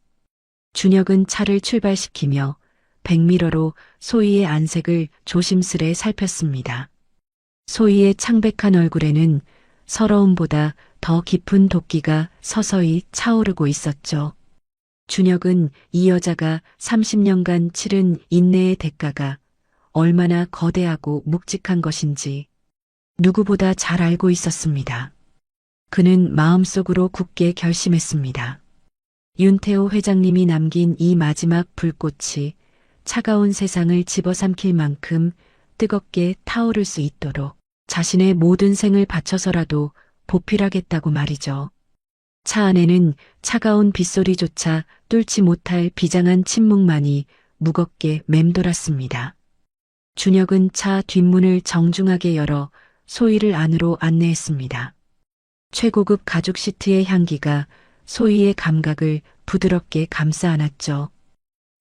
준혁은 차를 출발시키며 백미러로 소희의 안색을 조심스레 살폈습니다. 소희의 창백한 얼굴에는 서러움보다 더 깊은 도끼가 서서히 차오르고 있었죠. 준혁은 이 여자가 30년간 치른 인내의 대가가 얼마나 거대하고 묵직한 것인지 누구보다 잘 알고 있었습니다. 그는 마음속으로 굳게 결심했습니다. 윤태호 회장님이 남긴 이 마지막 불꽃이 차가운 세상을 집어삼킬 만큼 뜨겁게 타오를 수 있도록 자신의 모든 생을 바쳐서라도 보필하겠다고 말이죠. 차 안에는 차가운 빗소리조차 뚫지 못할 비장한 침묵만이 무겁게 맴돌았습니다. 준혁은 차 뒷문을 정중하게 열어 소희를 안으로 안내했습니다. 최고급 가죽 시트의 향기가 소희의 감각을 부드럽게 감싸 안았죠.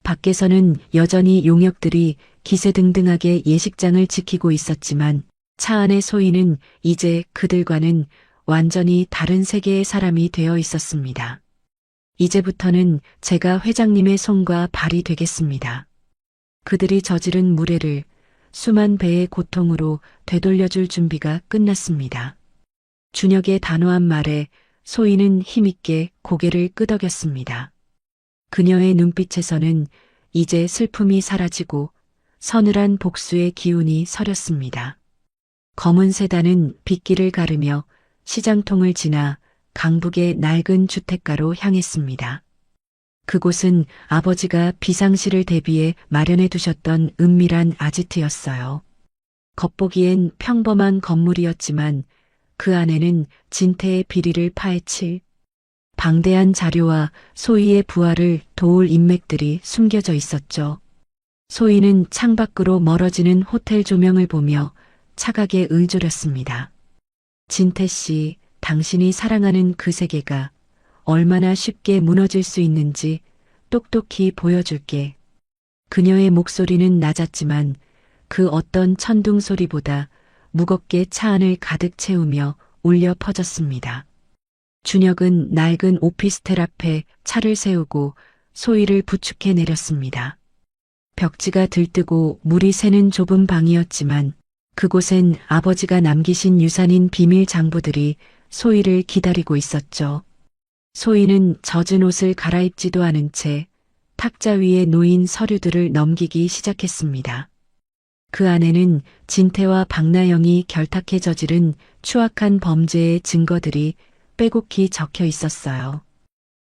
밖에서는 여전히 용역들이 기세등등하게 예식장을 지키고 있었지만 차 안의 소희는 이제 그들과는 완전히 다른 세계의 사람이 되어 있었습니다. 이제부터는 제가 회장님의 손과 발이 되겠습니다. 그들이 저지른 무례를 수만 배의 고통으로 되돌려줄 준비가 끝났습니다. 준혁의 단호한 말에 소희는 힘있게 고개를 끄덕였습니다. 그녀의 눈빛에서는 이제 슬픔이 사라지고 서늘한 복수의 기운이 서렸습니다. 검은 세단은 빗길을 가르며 시장통을 지나 강북의 낡은 주택가로 향했습니다. 그곳은 아버지가 비상시를 대비해 마련해 두셨던 은밀한 아지트였어요. 겉보기엔 평범한 건물이었지만 그 안에는 진태의 비리를 파헤칠 방대한 자료와 소희의 부활을 도울 인맥들이 숨겨져 있었죠. 소희는 창밖으로 멀어지는 호텔 조명을 보며 차갑게 의졸였습니다. 진태 씨, 당신이 사랑하는 그 세계가 얼마나 쉽게 무너질 수 있는지 똑똑히 보여줄게. 그녀의 목소리는 낮았지만 그 어떤 천둥 소리보다 무겁게 차 안을 가득 채우며 울려 퍼졌습니다. 준혁은 낡은 오피스텔 앞에 차를 세우고 소희를 부축해 내렸습니다. 벽지가 들뜨고 물이 새는 좁은 방이었지만 그곳엔 아버지가 남기신 유산인 비밀 장부들이 소희를 기다리고 있었죠. 소희는 젖은 옷을 갈아입지도 않은 채 탁자 위에 놓인 서류들을 넘기기 시작했습니다. 그 안에는 진태와 박나영이 결탁해 저지른 추악한 범죄의 증거들이 빼곡히 적혀 있었어요.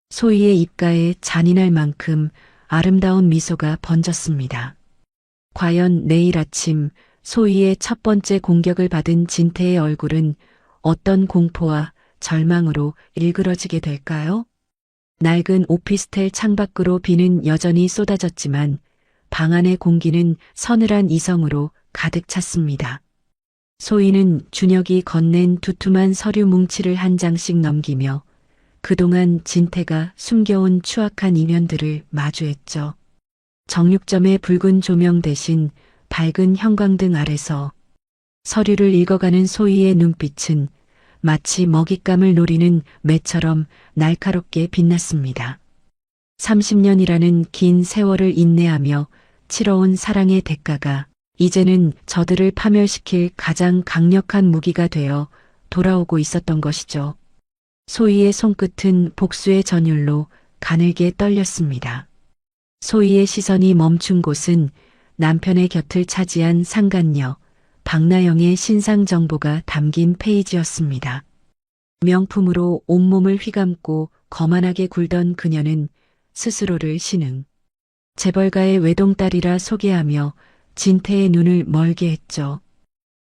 소희의 입가에 잔인할 만큼 아름다운 미소가 번졌습니다. 과연 내일 아침 소희의 첫 번째 공격을 받은 진태의 얼굴은 어떤 공포와 절망으로 일그러지게 될까요? 낡은 오피스텔 창밖으로 비는 여전히 쏟아졌지만 방 안의 공기는 서늘한 이성으로 가득 찼습니다. 소희는 준혁이 건넨 두툼한 서류 뭉치를 한 장씩 넘기며 그동안 진태가 숨겨온 추악한 이면들을 마주했죠. 정육점의 붉은 조명 대신 밝은 형광등 아래서 서류를 읽어가는 소희의 눈빛은 마치 먹잇감을 노리는 매처럼 날카롭게 빛났습니다. 30년이라는 긴 세월을 인내하며 치러온 사랑의 대가가 이제는 저들을 파멸시킬 가장 강력한 무기가 되어 돌아오고 있었던 것이죠. 소희의 손끝은 복수의 전율로 가늘게 떨렸습니다. 소희의 시선이 멈춘 곳은 남편의 곁을 차지한 상간녀 박나영의 신상 정보가 담긴 페이지였습니다. 명품으로 온몸을 휘감고 거만하게 굴던 그녀는 스스로를 신흥 재벌가의 외동딸이라 소개하며 진태의 눈을 멀게 했죠.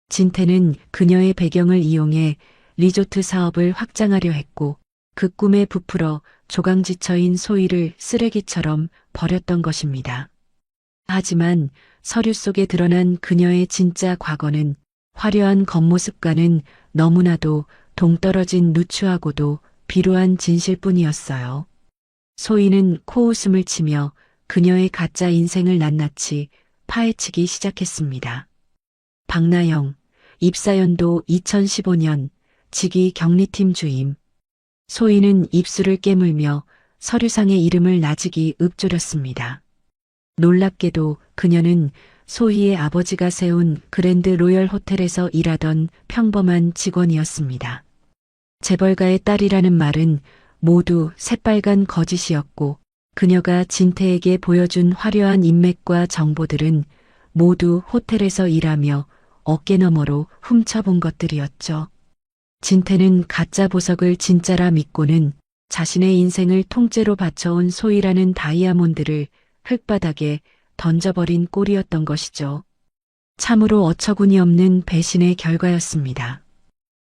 진태는 그녀의 배경을 이용해 리조트 사업을 확장하려 했고 그 꿈에 부풀어 조강지처인 소희를 쓰레기처럼 버렸던 것입니다. 하지만 서류 속에 드러난 그녀의 진짜 과거는 화려한 겉모습과는 너무나도 동떨어진 누추하고도 비루한 진실뿐이었어요. 소희는 코웃음을 치며 그녀의 가짜 인생을 낱낱이 파헤치기 시작했습니다. 박나영, 입사연도 2015년, 직위 경리팀 주임. 소희는 입술을 깨물며 서류상의 이름을 나직이 읊조렸습니다. 놀랍게도 그녀는 소희의 아버지가 세운 그랜드 로열 호텔에서 일하던 평범한 직원이었습니다. 재벌가의 딸이라는 말은 모두 새빨간 거짓이었고 그녀가 진태에게 보여준 화려한 인맥과 정보들은 모두 호텔에서 일하며 어깨너머로 훔쳐본 것들이었죠. 진태는 가짜 보석을 진짜라 믿고는 자신의 인생을 통째로 바쳐온 소희라는 다이아몬드를 흙바닥에 던져버린 꼴이었던 것이죠. 참으로 어처구니 없는 배신의 결과였습니다.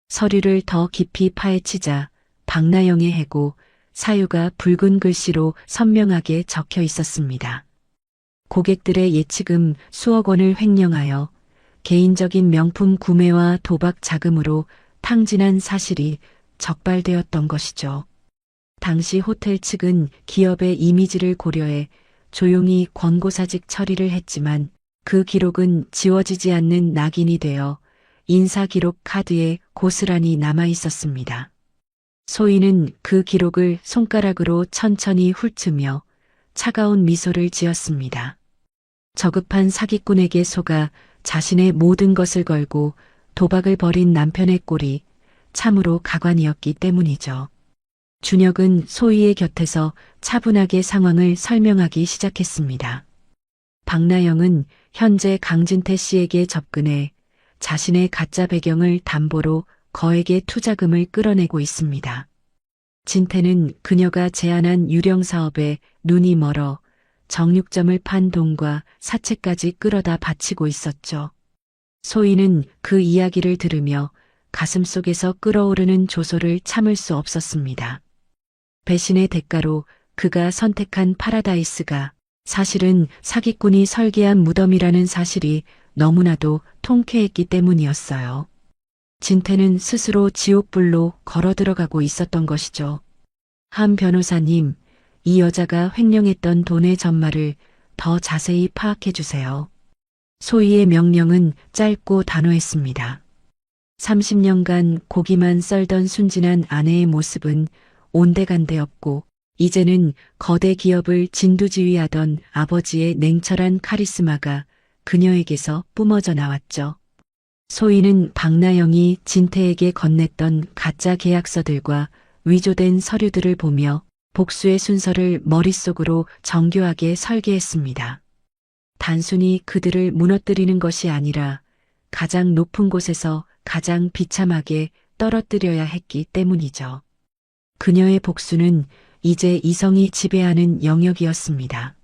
서류를 더 깊이 파헤치자 박나영의 해고, 사유가 붉은 글씨로 선명하게 적혀 있었습니다. 고객들의 예치금 수억 원을 횡령하여 개인적인 명품 구매와 도박 자금으로 탕진한 사실이 적발되었던 것이죠. 당시 호텔 측은 기업의 이미지를 고려해 조용히 권고사직 처리를 했지만 그 기록은 지워지지 않는 낙인이 되어 인사기록 카드에 고스란히 남아 있었습니다. 소희는 그 기록을 손가락으로 천천히 훑으며 차가운 미소를 지었습니다. 저급한 사기꾼에게 속아 자신의 모든 것을 걸고 도박을 벌인 남편의 꼴이 참으로 가관이었기 때문이죠. 준혁은 소희의 곁에서 차분하게 상황을 설명하기 시작했습니다. 박나영은 현재 강진태 씨에게 접근해 자신의 가짜 배경을 담보로 거액의 투자금을 끌어내고 있습니다. 진태는 그녀가 제안한 유령 사업에 눈이 멀어 정육점을 판 돈과 사채까지 끌어다 바치고 있었죠. 소희는 그 이야기를 들으며 가슴속에서 끓어오르는 조소를 참을 수 없었습니다. 배신의 대가로 그가 선택한 파라다이스가 사실은 사기꾼이 설계한 무덤이라는 사실이 너무나도 통쾌했기 때문이었어요. 진태는 스스로 지옥불로 걸어 들어가고 있었던 것이죠. 한 변호사님, 이 여자가 횡령했던 돈의 전말을 더 자세히 파악해 주세요. 소희의 명령은 짧고 단호했습니다. 30년간 고기만 썰던 순진한 아내의 모습은 온데간데 없고 이제는 거대 기업을 진두지휘하던 아버지의 냉철한 카리스마가 그녀에게서 뿜어져 나왔죠. 소희는 박나영이 진태에게 건넸던 가짜 계약서들과 위조된 서류들을 보며 복수의 순서를 머릿속으로 정교하게 설계했습니다. 단순히 그들을 무너뜨리는 것이 아니라 가장 높은 곳에서 가장 비참하게 떨어뜨려야 했기 때문이죠. 그녀의 복수는 이제 이성이 지배하는 영역이었습니다.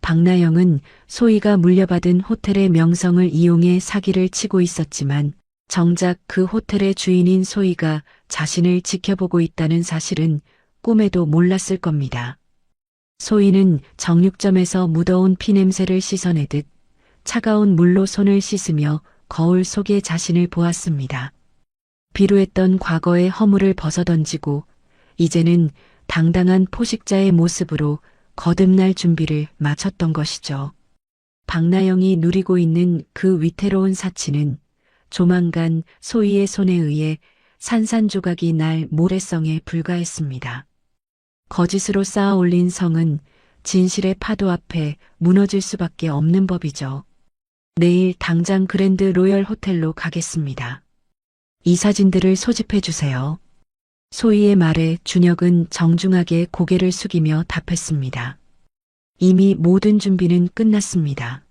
박나영은 소희가 물려받은 호텔의 명성을 이용해 사기를 치고 있었지만 정작 그 호텔의 주인인 소희가 자신을 지켜보고 있다는 사실은 꿈에도 몰랐을 겁니다. 소희는 정육점에서 묻어온 피냄새를 씻어내듯 차가운 물로 손을 씻으며 거울 속에 자신을 보았습니다. 비루했던 과거의 허물을 벗어던지고 이제는 당당한 포식자의 모습으로 거듭날 준비를 마쳤던 것이죠. 박나영이 누리고 있는 그 위태로운 사치는 조만간 소희의 손에 의해 산산조각이 날 모래성에 불과했습니다. 거짓으로 쌓아 올린 성은 진실의 파도 앞에 무너질 수밖에 없는 법이죠. 내일 당장 그랜드 로열 호텔로 가겠습니다. 이 사진들을 소집해 주세요. 소희의 말에 준혁은 정중하게 고개를 숙이며 답했습니다. 이미 모든 준비는 끝났습니다.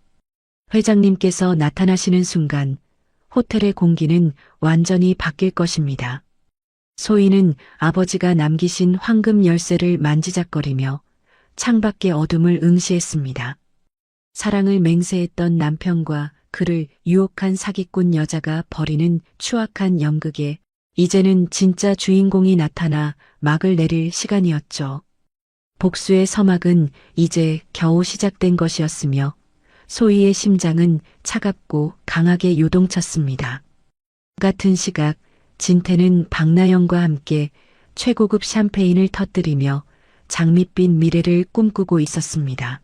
회장님께서 나타나시는 순간 호텔의 공기는 완전히 바뀔 것입니다. 소희는 아버지가 남기신 황금 열쇠를 만지작거리며 창밖의 어둠을 응시했습니다. 사랑을 맹세했던 남편과 그를 유혹한 사기꾼 여자가 벌이는 추악한 연극에 이제는 진짜 주인공이 나타나 막을 내릴 시간이었죠. 복수의 서막은 이제 겨우 시작된 것이었으며 소희의 심장은 차갑고 강하게 요동쳤습니다. 같은 시각 진태는 박나영과 함께 최고급 샴페인을 터뜨리며 장밋빛 미래를 꿈꾸고 있었습니다.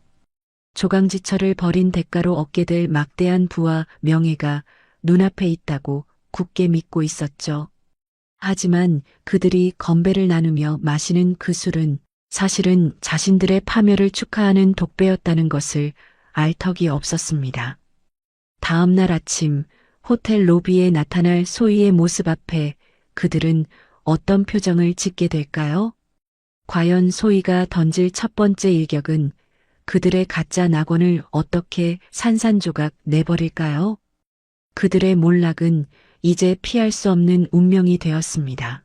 조강지처를 벌인 대가로 얻게 될 막대한 부와 명예가 눈앞에 있다고 굳게 믿고 있었죠. 하지만 그들이 건배를 나누며 마시는 그 술은 사실은 자신들의 파멸을 축하하는 독배였다는 것을 알 턱이 없었습니다. 다음 날 아침 호텔 로비에 나타날 소희의 모습 앞에 그들은 어떤 표정을 짓게 될까요? 과연 소희가 던질 첫 번째 일격은 그들의 가짜 낙원을 어떻게 산산조각 내버릴까요? 그들의 몰락은 이제 피할 수 없는 운명이 되었습니다.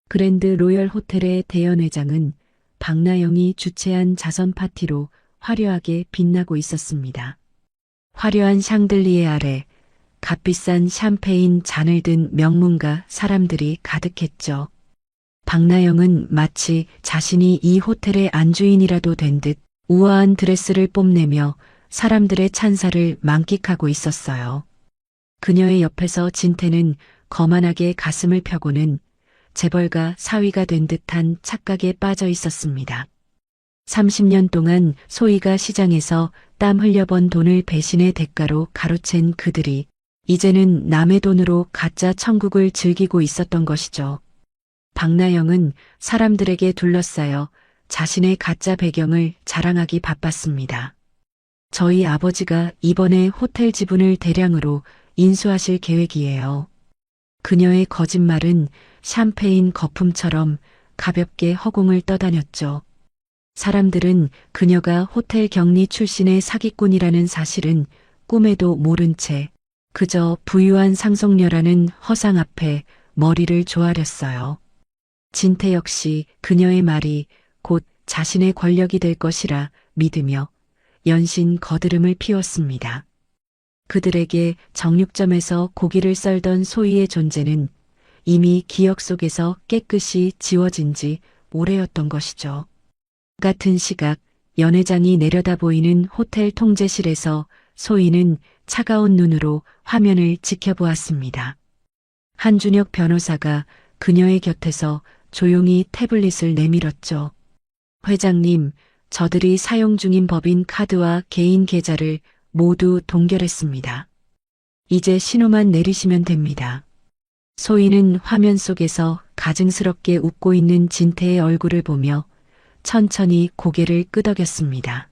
그랜드 로열 호텔의 대연회장은 박나영이 주최한 자선 파티로 화려하게 빛나고 있었습니다. 화려한 샹들리에 아래 값비싼 샴페인 잔을 든 명문가 사람들이 가득했죠. 박나영은 마치 자신이 이 호텔의 안주인이라도 된 듯 우아한 드레스를 뽐내며 사람들의 찬사를 만끽하고 있었어요. 그녀의 옆에서 진태는 거만하게 가슴을 펴고는 재벌가 사위가 된 듯한 착각에 빠져 있었습니다. 30년 동안 소희가 시장에서 땀 흘려번 돈을 배신의 대가로 가로챈 그들이 이제는 남의 돈으로 가짜 천국을 즐기고 있었던 것이죠. 박나영은 사람들에게 둘러싸여 자신의 가짜 배경을 자랑하기 바빴습니다. 저희 아버지가 이번에 호텔 지분을 대량으로 인수하실 계획이에요. 그녀의 거짓말은 샴페인 거품처럼 가볍게 허공을 떠다녔죠. 사람들은 그녀가 호텔 경리 출신의 사기꾼이라는 사실은 꿈에도 모른 채 그저 부유한 상속녀라는 허상 앞에 머리를 조아렸어요. 진태 역시 그녀의 말이 곧 자신의 권력이 될 것이라 믿으며 연신 거드름을 피웠습니다. 그들에게 정육점에서 고기를 썰던 소희의 존재는 이미 기억 속에서 깨끗이 지워진 지 오래였던 것이죠. 같은 시각 연회장이 내려다 보이는 호텔 통제실에서 소희는 차가운 눈으로 화면을 지켜보았습니다. 한준혁 변호사가 그녀의 곁에서 조용히 태블릿을 내밀었죠. 회장님, 저들이 사용 중인 법인 카드와 개인 계좌를 모두 동결했습니다. 이제 신호만 내리시면 됩니다. 소희는 화면 속에서 가증스럽게 웃고 있는 진태의 얼굴을 보며 천천히 고개를 끄덕였습니다.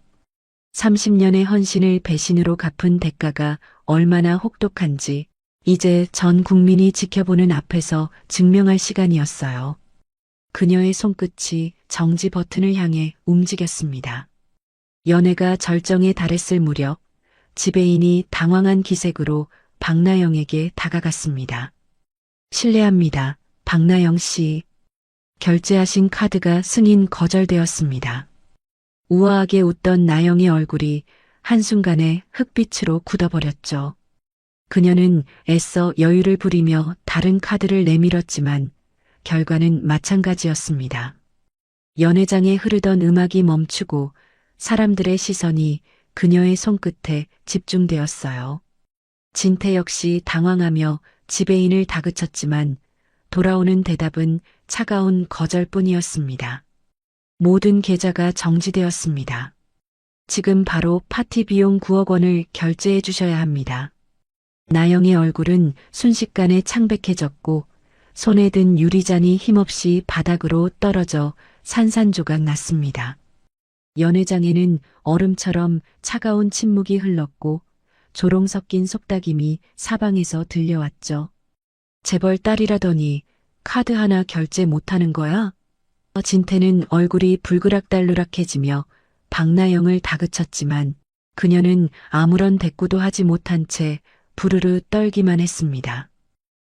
30년의 헌신을 배신으로 갚은 대가가 얼마나 혹독한지 이제 전 국민이 지켜보는 앞에서 증명할 시간이었어요. 그녀의 손끝이 정지 버튼을 향해 움직였습니다. 연애가 절정에 달했을 무렵 지배인이 당황한 기색으로 박나영에게 다가갔습니다. 실례합니다. 박나영 씨. 결제하신 카드가 승인 거절되었습니다. 우아하게 웃던 나영의 얼굴이 한순간에 흑빛으로 굳어버렸죠. 그녀는 애써 여유를 부리며 다른 카드를 내밀었지만 결과는 마찬가지였습니다. 연회장에 흐르던 음악이 멈추고 사람들의 시선이 그녀의 손끝에 집중되었어요. 진태 역시 당황하며 지배인을 다그쳤지만 돌아오는 대답은 차가운 거절뿐이었습니다. 모든 계좌가 정지되었습니다. 지금 바로 파티 비용 9억 원을 결제해 주셔야 합니다. 나영의 얼굴은 순식간에 창백해졌고 손에 든 유리잔이 힘없이 바닥으로 떨어져 산산조각 났습니다. 연회장에는 얼음처럼 차가운 침묵이 흘렀고 조롱 섞인 속닥임이 사방에서 들려왔죠. 재벌 딸이라더니 카드 하나 결제 못하는 거야? 진태는 얼굴이 불그락달루락해지며 박나영을 다그쳤지만 그녀는 아무런 대꾸도 하지 못한 채 부르르 떨기만 했습니다.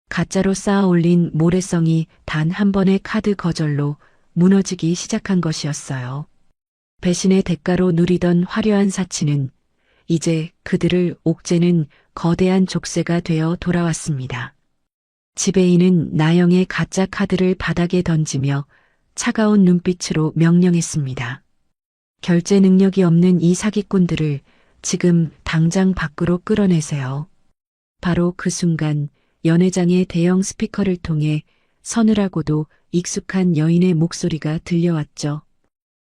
가짜로 쌓아 올린 모래성이 단 한 번의 카드 거절로 무너지기 시작한 것이었어요. 배신의 대가로 누리던 화려한 사치는 이제 그들을 옥죄는 거대한 족쇄가 되어 돌아왔습니다. 지배인은 나영의 가짜 카드를 바닥에 던지며 차가운 눈빛으로 명령했습니다. 결제 능력이 없는 이 사기꾼들을 지금 당장 밖으로 끌어내세요. 바로 그 순간 연회장의 대형 스피커를 통해 서늘하고도 익숙한 여인의 목소리가 들려왔죠.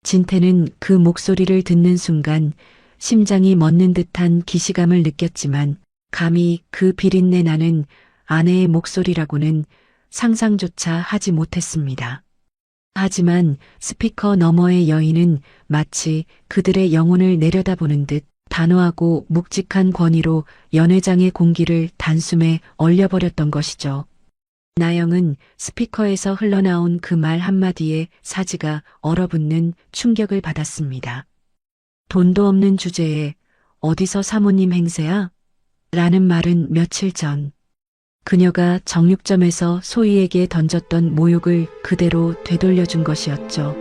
진태는 그 목소리를 듣는 순간 심장이 멎는 듯한 기시감을 느꼈지만 감히 그 비린내 나는 아내의 목소리라고는 상상조차 하지 못했습니다. 하지만 스피커 너머의 여인은 마치 그들의 영혼을 내려다보는 듯 단호하고 묵직한 권위로 연회장의 공기를 단숨에 얼려버렸던 것이죠. 나영은 스피커에서 흘러나온 그 말 한마디에 사지가 얼어붙는 충격을 받았습니다. 돈도 없는 주제에 어디서 사모님 행세야? 라는 말은 며칠 전 그녀가 정육점에서 소희에게 던졌던 모욕을 그대로 되돌려준 것이었죠.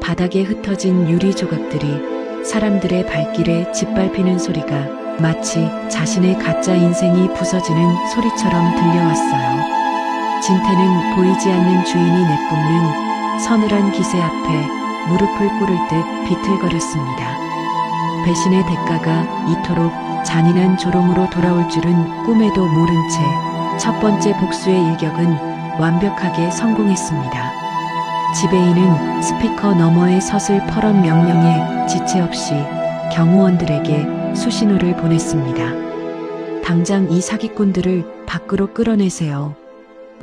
바닥에 흩어진 유리 조각들이 사람들의 발길에 짓밟히는 소리가 마치 자신의 가짜 인생이 부서지는 소리처럼 들려왔어요. 진태는 보이지 않는 주인이 내뿜는 서늘한 기세 앞에 무릎을 꿇을 듯 비틀거렸습니다. 배신의 대가가 이토록 잔인한 조롱으로 돌아올 줄은 꿈에도 모른 채 첫 번째 복수의 일격은 완벽하게 성공했습니다. 지배인은 스피커 너머의 서슬퍼런 명령에 지체 없이 경호원들에게 수신호를 보냈습니다. 당장 이 사기꾼들을 밖으로 끌어내세요.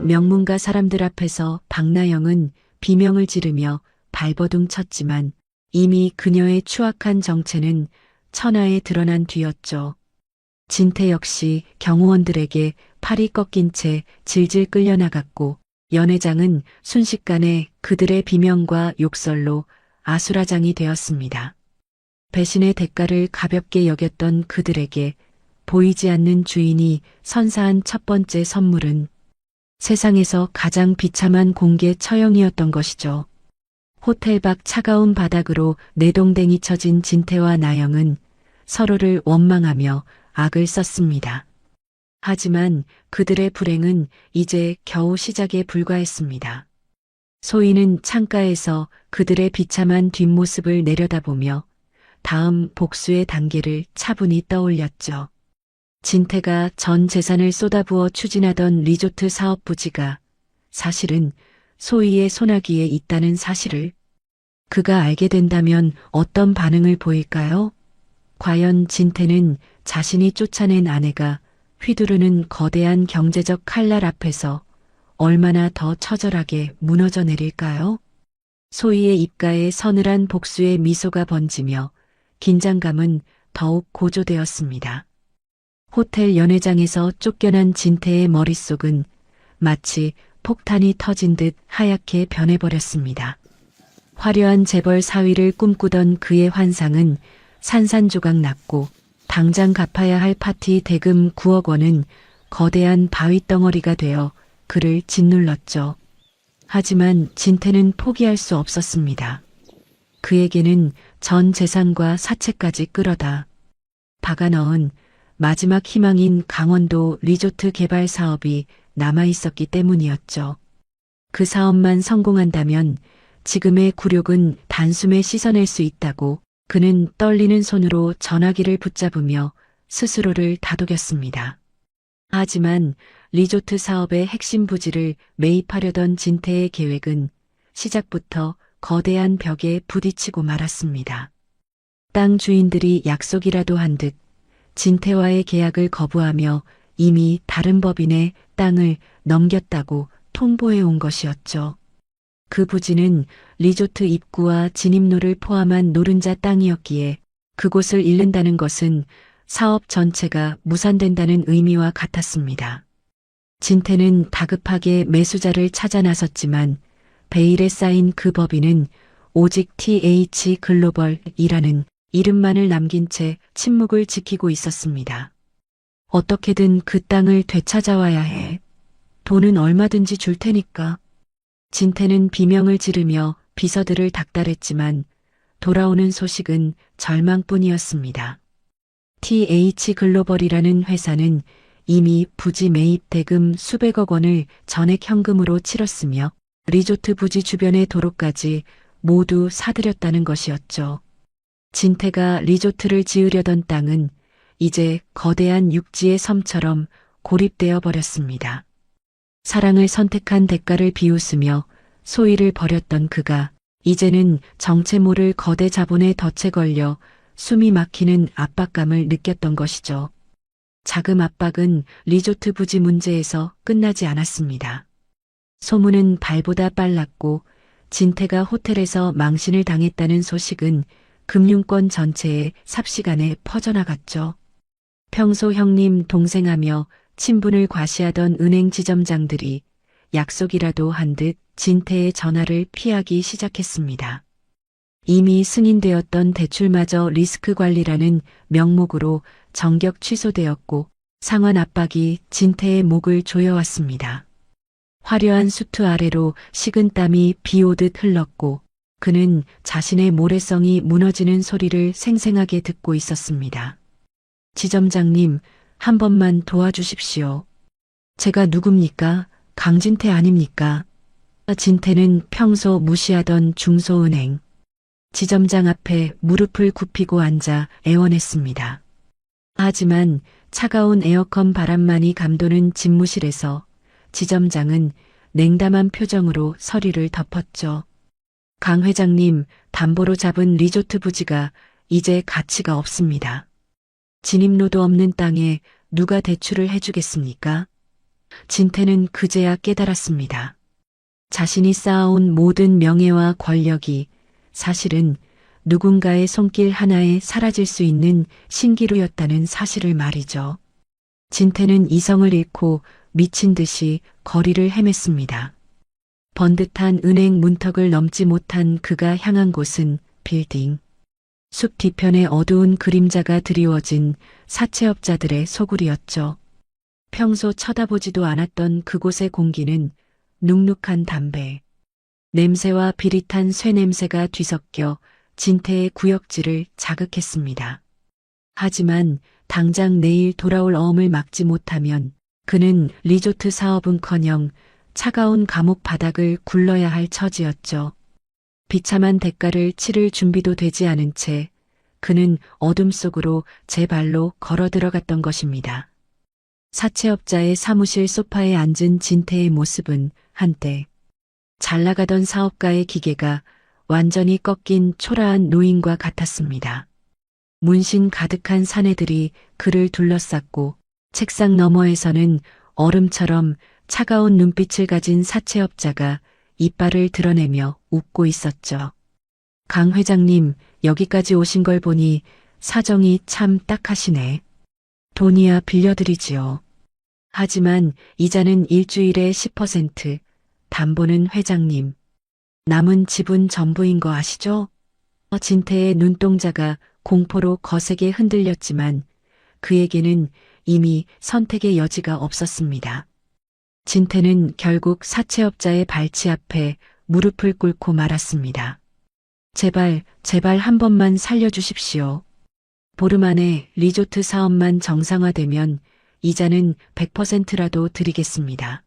명문가 사람들 앞에서 박나영은 비명을 지르며 발버둥 쳤지만 이미 그녀의 추악한 정체는 천하에 드러난 뒤였죠. 진태 역시 경호원들에게 팔이 꺾인 채 질질 끌려나갔고 연회장은 순식간에 그들의 비명과 욕설로 아수라장이 되었습니다. 배신의 대가를 가볍게 여겼던 그들에게 보이지 않는 주인이 선사한 첫 번째 선물은 세상에서 가장 비참한 공개 처형이었던 것이죠. 호텔 밖 차가운 바닥으로 내동댕이 쳐진 진태와 나영은 서로를 원망하며 악을 썼습니다. 하지만 그들의 불행은 이제 겨우 시작에 불과했습니다. 소희는 창가에서 그들의 비참한 뒷모습을 내려다보며 다음 복수의 단계를 차분히 떠올렸죠. 진태가 전 재산을 쏟아부어 추진하던 리조트 사업 부지가 사실은 소희의 손아귀에 있다는 사실을 그가 알게 된다면 어떤 반응을 보일까요? 과연 진태는 자신이 쫓아낸 아내가 휘두르는 거대한 경제적 칼날 앞에서 얼마나 더 처절하게 무너져 내릴까요? 소희의 입가에 서늘한 복수의 미소가 번지며 긴장감은 더욱 고조되었습니다. 호텔 연회장에서 쫓겨난 진태의 머릿속은 마치 폭탄이 터진 듯 하얗게 변해버렸습니다. 화려한 재벌 사위를 꿈꾸던 그의 환상은 산산조각 났고 당장 갚아야 할 파티 대금 9억 원은 거대한 바위덩어리가 되어 그를 짓눌렀죠. 하지만 진태는 포기할 수 없었습니다. 그에게는 전 재산과 사채까지 끌어다 박아 넣은 마지막 희망인 강원도 리조트 개발 사업이 남아있었기 때문이었죠. 그 사업만 성공한다면 지금의 굴욕은 단숨에 씻어낼 수 있다고 그는 떨리는 손으로 전화기를 붙잡으며 스스로를 다독였습니다. 하지만 리조트 사업의 핵심 부지를 매입하려던 진태의 계획은 시작부터 거대한 벽에 부딪히고 말았습니다. 땅 주인들이 약속이라도 한 듯 진태와의 계약을 거부하며 이미 다른 법인에 땅을 넘겼다고 통보해 온 것이었죠. 그 부지는 리조트 입구와 진입로를 포함한 노른자 땅이었기에 그곳을 잃는다는 것은 사업 전체가 무산된다는 의미와 같았습니다. 진태는 다급하게 매수자를 찾아 나섰지만 베일에 쌓인 그 법인은 오직 TH 글로벌이라는 이름만을 남긴 채 침묵을 지키고 있었습니다. 어떻게든 그 땅을 되찾아와야 해. 돈은 얼마든지 줄 테니까. 진태는 비명을 지르며 비서들을 닥달했지만 돌아오는 소식은 절망뿐이었습니다. TH 글로벌이라는 회사는 이미 부지 매입 대금 수백억 원을 전액 현금으로 치렀으며 리조트 부지 주변의 도로까지 모두 사들였다는 것이었죠. 진태가 리조트를 지으려던 땅은 이제 거대한 육지의 섬처럼 고립되어 버렸습니다. 사랑을 선택한 대가를 비웃으며 소위를 벌였던 그가 이제는 정체 모를 거대 자본의 덫에 걸려 숨이 막히는 압박감을 느꼈던 것이죠. 자금 압박은 리조트 부지 문제에서 끝나지 않았습니다. 소문은 발보다 빨랐고 진태가 호텔에서 망신을 당했다는 소식은 금융권 전체에 삽시간에 퍼져나갔죠. 평소 형님 동생하며 친분을 과시하던 은행 지점장들이 약속이라도 한 듯 진태의 전화를 피하기 시작했습니다. 이미 승인되었던 대출마저 리스크 관리라는 명목으로 정격 취소되었고 상환 압박이 진태의 목을 조여왔습니다. 화려한 수트 아래로 식은땀이 비오듯 흘렀고 그는 자신의 모래성이 무너지는 소리를 생생하게 듣고 있었습니다. 지점장님, 한 번만 도와주십시오. 제가 누굽니까? 강진태 아닙니까? 진태는 평소 무시하던 중소은행. 지점장 앞에 무릎을 굽히고 앉아 애원했습니다. 하지만 차가운 에어컨 바람만이 감도는 집무실에서 지점장은 냉담한 표정으로 서리를 덮었죠. 강 회장님, 담보로 잡은 리조트 부지가 이제 가치가 없습니다. 진입로도 없는 땅에 누가 대출을 해주겠습니까? 진태는 그제야 깨달았습니다. 자신이 쌓아온 모든 명예와 권력이 사실은 누군가의 손길 하나에 사라질 수 있는 신기루였다는 사실을 말이죠. 진태는 이성을 잃고 미친 듯이 거리를 헤맸습니다. 번듯한 은행 문턱을 넘지 못한 그가 향한 곳은 빌딩. 숲 뒤편에 어두운 그림자가 드리워진 사채업자들의 소굴이었죠. 평소 쳐다보지도 않았던 그곳의 공기는 눅눅한 담배, 냄새와 비릿한 쇠냄새가 뒤섞여 진태의 구역질을 자극했습니다. 하지만 당장 내일 돌아올 어음을 막지 못하면 그는 리조트 사업은커녕 차가운 감옥 바닥을 굴러야 할 처지였죠. 비참한 대가를 치를 준비도 되지 않은 채 그는 어둠 속으로 제 발로 걸어 들어갔던 것입니다. 사채업자의 사무실 소파에 앉은 진태의 모습은 한때 잘 나가던 사업가의 기계가 완전히 꺾인 초라한 노인과 같았습니다. 문신 가득한 사내들이 그를 둘러쌌고 책상 너머에서는 얼음처럼 차가운 눈빛을 가진 사채업자가 이빨을 드러내며 웃고 있었죠. 강 회장님, 여기까지 오신 걸 보니 사정이 참 딱하시네. 돈이야 빌려드리지요. 하지만 이자는 일주일에 10%, 담보는 회장님. 남은 집은 전부인 거 아시죠? 진태의 눈동자가 공포로 거세게 흔들렸지만 그에게는 이미 선택의 여지가 없었습니다. 진태는 결국 사채업자의 발치 앞에 무릎을 꿇고 말았습니다. 제발 한 번만 살려주십시오. 보름 안에 리조트 사업만 정상화되면 이자는 100%라도 드리겠습니다.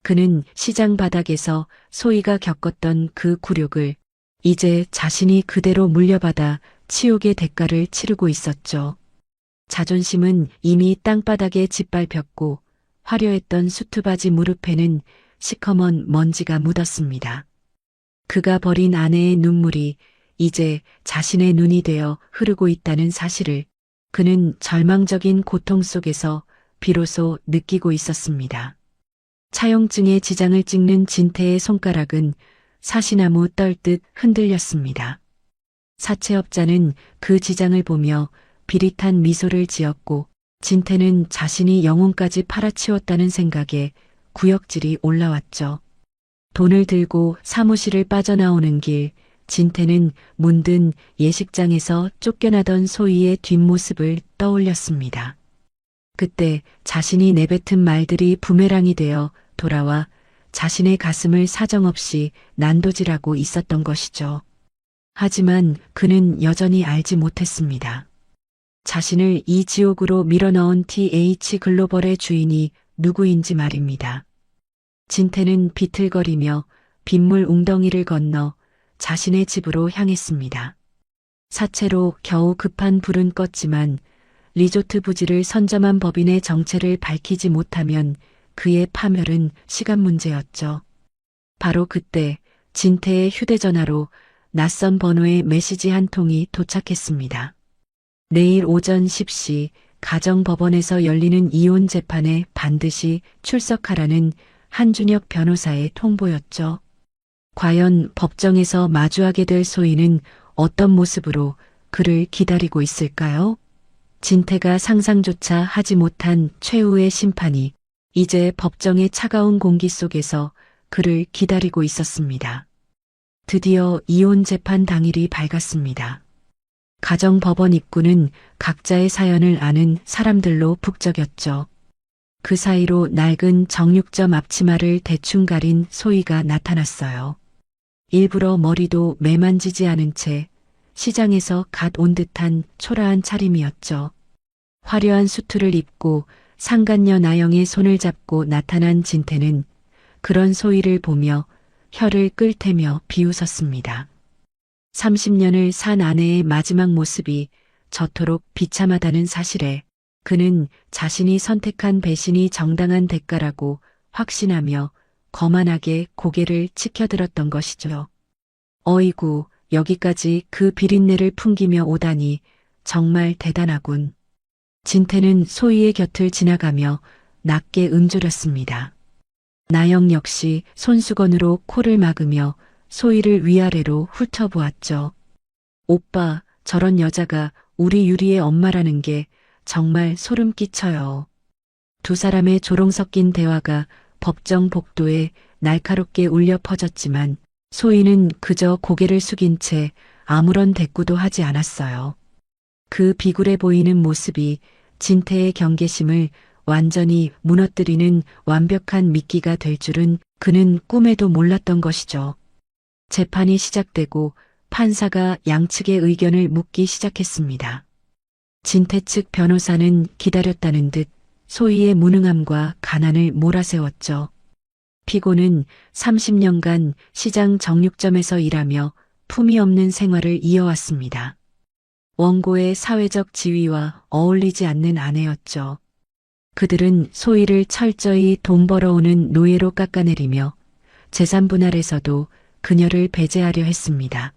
그는 시장 바닥에서 소희가 겪었던 그 굴욕을 이제 자신이 그대로 물려받아 치욕의 대가를 치르고 있었죠. 자존심은 이미 땅바닥에 짓밟혔고 화려했던 수트바지 무릎에는 시커먼 먼지가 묻었습니다. 그가 버린 아내의 눈물이 이제 자신의 눈이 되어 흐르고 있다는 사실을 그는 절망적인 고통 속에서 비로소 느끼고 있었습니다. 차용증에 지장을 찍는 진태의 손가락은 사시나무 떨듯 흔들렸습니다. 사채업자는 그 지장을 보며 비릿한 미소를 지었고 진태는 자신이 영혼까지 팔아치웠다는 생각에 구역질이 올라왔죠. 돈을 들고 사무실을 빠져나오는 길, 진태는 문든 예식장에서 쫓겨나던 소희의 뒷모습을 떠올렸습니다. 그때 자신이 내뱉은 말들이 부메랑이 되어 돌아와 자신의 가슴을 사정없이 난도질하고 있었던 것이죠. 하지만 그는 여전히 알지 못했습니다. 자신을 이 지옥으로 밀어넣은 TH 글로벌의 주인이 누구인지 말입니다. 진태는 비틀거리며 빗물 웅덩이를 건너 자신의 집으로 향했습니다. 사채로 겨우 급한 불은 껐지만 리조트 부지를 선점한 법인의 정체를 밝히지 못하면 그의 파멸은 시간 문제였죠. 바로 그때 진태의 휴대전화로 낯선 번호의 메시지 한 통이 도착했습니다. 내일 오전 10시 가정법원에서 열리는 이혼 재판에 반드시 출석하라는 한준혁 변호사의 통보였죠. 과연 법정에서 마주하게 될 소희는 어떤 모습으로 그를 기다리고 있을까요? 진태가 상상조차 하지 못한 최후의 심판이 이제 법정의 차가운 공기 속에서 그를 기다리고 있었습니다. 드디어 이혼 재판 당일이 밝았습니다. 가정법원 입구는 각자의 사연을 아는 사람들로 북적였죠. 그 사이로 낡은 정육점 앞치마를 대충 가린 소희가 나타났어요. 일부러 머리도 매만지지 않은 채 시장에서 갓 온 듯한 초라한 차림이었죠. 화려한 수트를 입고 상간녀 나영의 손을 잡고 나타난 진태는 그런 소희를 보며 혀를 끌테며 비웃었습니다. 30년을 산 아내의 마지막 모습이 저토록 비참하다는 사실에 그는 자신이 선택한 배신이 정당한 대가라고 확신하며 거만하게 고개를 치켜들었던 것이죠. 어이구, 여기까지 그 비린내를 풍기며 오다니 정말 대단하군. 진태는 소희의 곁을 지나가며 낮게 음조렸습니다. 나영 역시 손수건으로 코를 막으며 소희를 위아래로 훑어보았죠. 오빠, 저런 여자가 우리 유리의 엄마라는 게 정말 소름 끼쳐요. 두 사람의 조롱 섞인 대화가 법정 복도에 날카롭게 울려 퍼졌지만 소희는 그저 고개를 숙인 채 아무런 대꾸도 하지 않았어요. 그 비굴해 보이는 모습이 진태의 경계심을 완전히 무너뜨리는 완벽한 미끼가 될 줄은 그는 꿈에도 몰랐던 것이죠. 재판이 시작되고 판사가 양측의 의견을 묻기 시작했습니다. 진태 측 변호사는 기다렸다는 듯 소희의 무능함과 가난을 몰아세웠죠. 피고는 30년간 시장 정육점에서 일하며 품위 없는 생활을 이어왔습니다. 원고의 사회적 지위와 어울리지 않는 아내였죠. 그들은 소희를 철저히 돈 벌어오는 노예로 깎아내리며 재산 분할에서도 그녀를 배제하려 했습니다.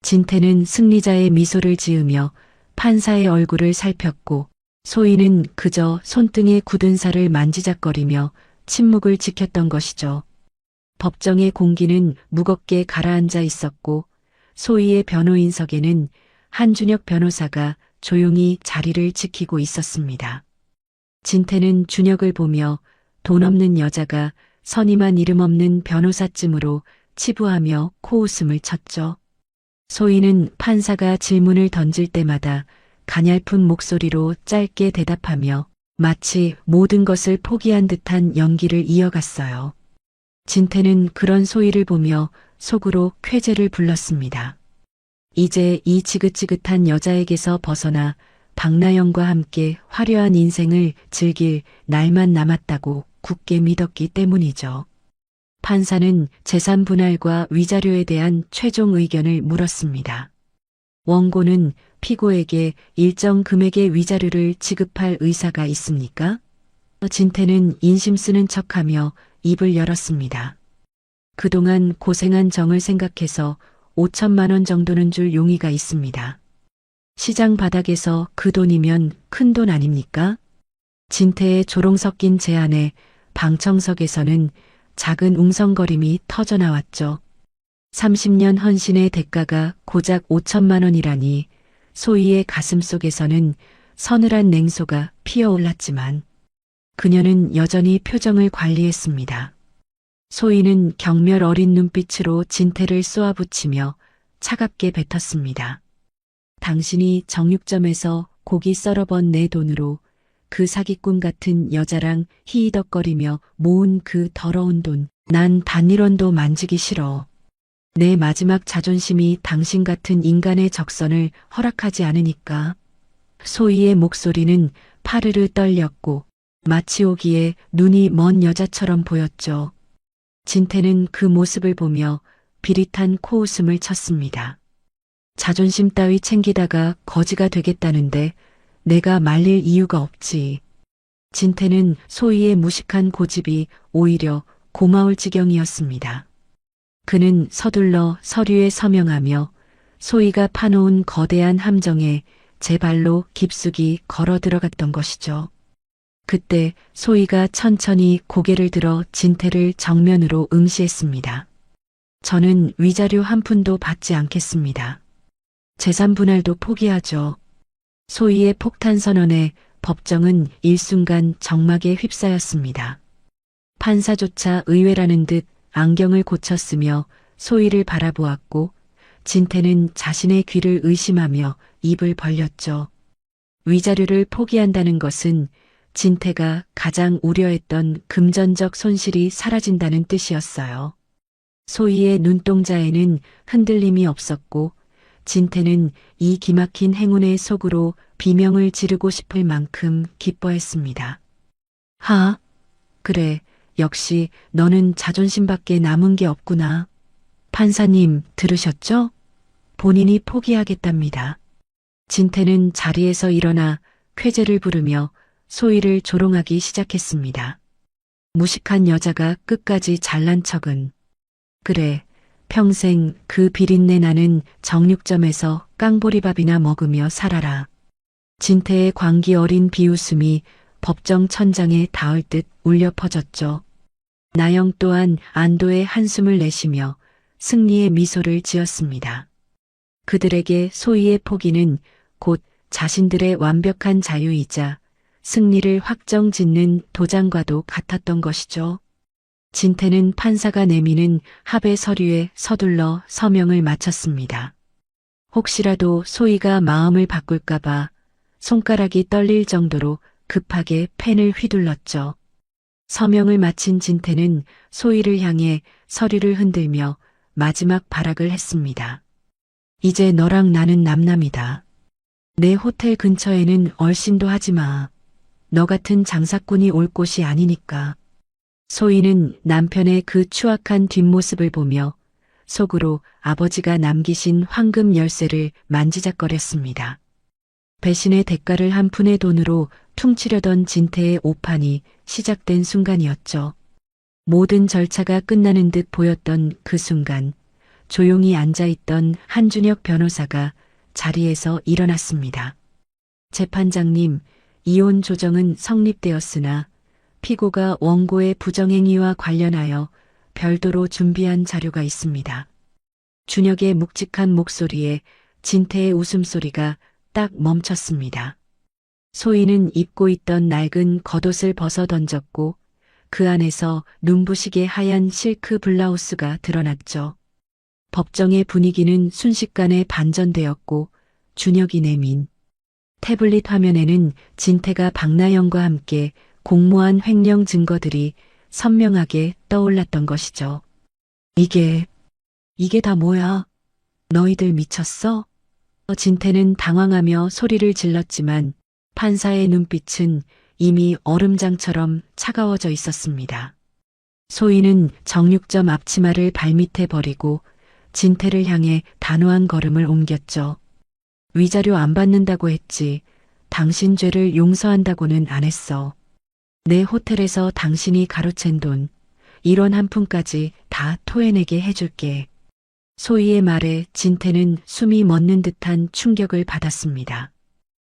진태는 승리자의 미소를 지으며 판사의 얼굴을 살폈고 소희는 그저 손등에 굳은 살을 만지작거리며 침묵을 지켰던 것이죠. 법정의 공기는 무겁게 가라앉아 있었고 소희의 변호인석에는 한준혁 변호사가 조용히 자리를 지키고 있었습니다. 진태는 준혁을 보며 돈 없는 여자가 선임한 이름 없는 변호사쯤으로 치부하며 코웃음을 쳤죠. 소희는 판사가 질문을 던질 때마다 가냘픈 목소리로 짧게 대답하며 마치 모든 것을 포기한 듯한 연기를 이어갔어요. 진태는 그런 소희를 보며 속으로 쾌재를 불렀습니다. 이제 이 지긋지긋한 여자에게서 벗어나 박나영과 함께 화려한 인생을 즐길 날만 남았다고. 굳게 믿었기 때문이죠. 판사는 재산 분할과 위자료에 대한 최종 의견을 물었습니다. 원고는 피고에게 일정 금액의 위자료를 지급할 의사가 있습니까? 진태는 인심 쓰는 척하며 입을 열었습니다. 그동안 고생한 정을 생각해서 5천만 원 정도는 줄 용의가 있습니다. 시장 바닥에서 그 돈이면 큰 돈 아닙니까? 진태의 조롱 섞인 제안에 방청석에서는 작은 웅성거림이 터져나왔죠. 30년 헌신의 대가가 고작 5천만 원이라니 소희의 가슴 속에서는 서늘한 냉소가 피어올랐지만 그녀는 여전히 표정을 관리했습니다. 소희는 경멸 어린 눈빛으로 진태를 쏘아붙이며 차갑게 뱉었습니다. 당신이 정육점에서 고기 썰어번 내 돈으로 그 사기꾼 같은 여자랑 히히덕거리며 모은 그 더러운 돈, 난 단일원도 만지기 싫어. 내 마지막 자존심이 당신 같은 인간의 적선을 허락하지 않으니까. 소희의 목소리는 파르르 떨렸고 마치 오기에 눈이 먼 여자처럼 보였죠. 진태는 그 모습을 보며 비릿한 코웃음을 쳤습니다. 자존심 따위 챙기다가 거지가 되겠다는데 내가 말릴 이유가 없지. 진태는 소희의 무식한 고집이 오히려 고마울 지경이었습니다. 그는 서둘러 서류에 서명하며 소희가 파놓은 거대한 함정에 제 발로 깊숙이 걸어 들어갔던 것이죠. 그때 소희가 천천히 고개를 들어 진태를 정면으로 응시했습니다. 저는 위자료 한 푼도 받지 않겠습니다. 재산 분할도 포기하죠. 소희의 폭탄 선언에 법정은 일순간 정막에 휩싸였습니다. 판사조차 의외라는 듯 안경을 고쳤으며 소희를 바라보았고 진태는 자신의 귀를 의심하며 입을 벌렸죠. 위자료를 포기한다는 것은 진태가 가장 우려했던 금전적 손실이 사라진다는 뜻이었어요. 소희의 눈동자에는 흔들림이 없었고 진태는 이 기막힌 행운의 속으로 비명을 지르고 싶을 만큼 기뻐했습니다. 하, 그래, 역시 너는 자존심밖에 남은 게 없구나. 판사님, 들으셨죠? 본인이 포기하겠답니다. 진태는 자리에서 일어나 쾌재를 부르며 소희를 조롱하기 시작했습니다. 무식한 여자가 끝까지 잘난 척은. 그래, 평생 그 비린내 나는 정육점에서 깡보리밥이나 먹으며 살아라. 진태의 광기 어린 비웃음이 법정 천장에 닿을 듯 울려 퍼졌죠. 나영 또한 안도의 한숨을 내쉬며 승리의 미소를 지었습니다. 그들에게 소희의 포기는 곧 자신들의 완벽한 자유이자 승리를 확정짓는 도장과도 같았던 것이죠. 진태는 판사가 내미는 합의 서류에 서둘러 서명을 마쳤습니다. 혹시라도 소희가 마음을 바꿀까봐 손가락이 떨릴 정도로 급하게 펜을 휘둘렀죠. 서명을 마친 진태는 소희를 향해 서류를 흔들며 마지막 발악을 했습니다. 이제 너랑 나는 남남이다. 내 호텔 근처에는 얼씬도 하지 마. 너 같은 장사꾼이 올 곳이 아니니까. 소희는 남편의 그 추악한 뒷모습을 보며 속으로 아버지가 남기신 황금 열쇠를 만지작거렸습니다. 배신의 대가를 한 푼의 돈으로 퉁치려던 진태의 오판이 시작된 순간이었죠. 모든 절차가 끝나는 듯 보였던 그 순간 조용히 앉아있던 한준혁 변호사가 자리에서 일어났습니다. 재판장님, 이혼 조정은 성립되었으나 피고가 원고의 부정행위와 관련하여 별도로 준비한 자료가 있습니다. 준혁의 묵직한 목소리에 진태의 웃음소리가 딱 멈췄습니다. 소희는 입고 있던 낡은 겉옷을 벗어 던졌고 그 안에서 눈부시게 하얀 실크 블라우스가 드러났죠. 법정의 분위기는 순식간에 반전되었고 준혁이 내민 태블릿 화면에는 진태가 박나영과 함께 공모한 횡령 증거들이 선명하게 떠올랐던 것이죠. 이게 다 뭐야? 너희들 미쳤어? 진태는 당황하며 소리를 질렀지만 판사의 눈빛은 이미 얼음장처럼 차가워져 있었습니다. 소희는 정육점 앞치마를 발밑에 버리고 진태를 향해 단호한 걸음을 옮겼죠. 위자료 안 받는다고 했지. 당신 죄를 용서한다고는 안 했어. 내 호텔에서 당신이 가로챈 돈, 1원 한 푼까지 다 토해내게 해줄게. 소희의 말에 진태는 숨이 멎는 듯한 충격을 받았습니다.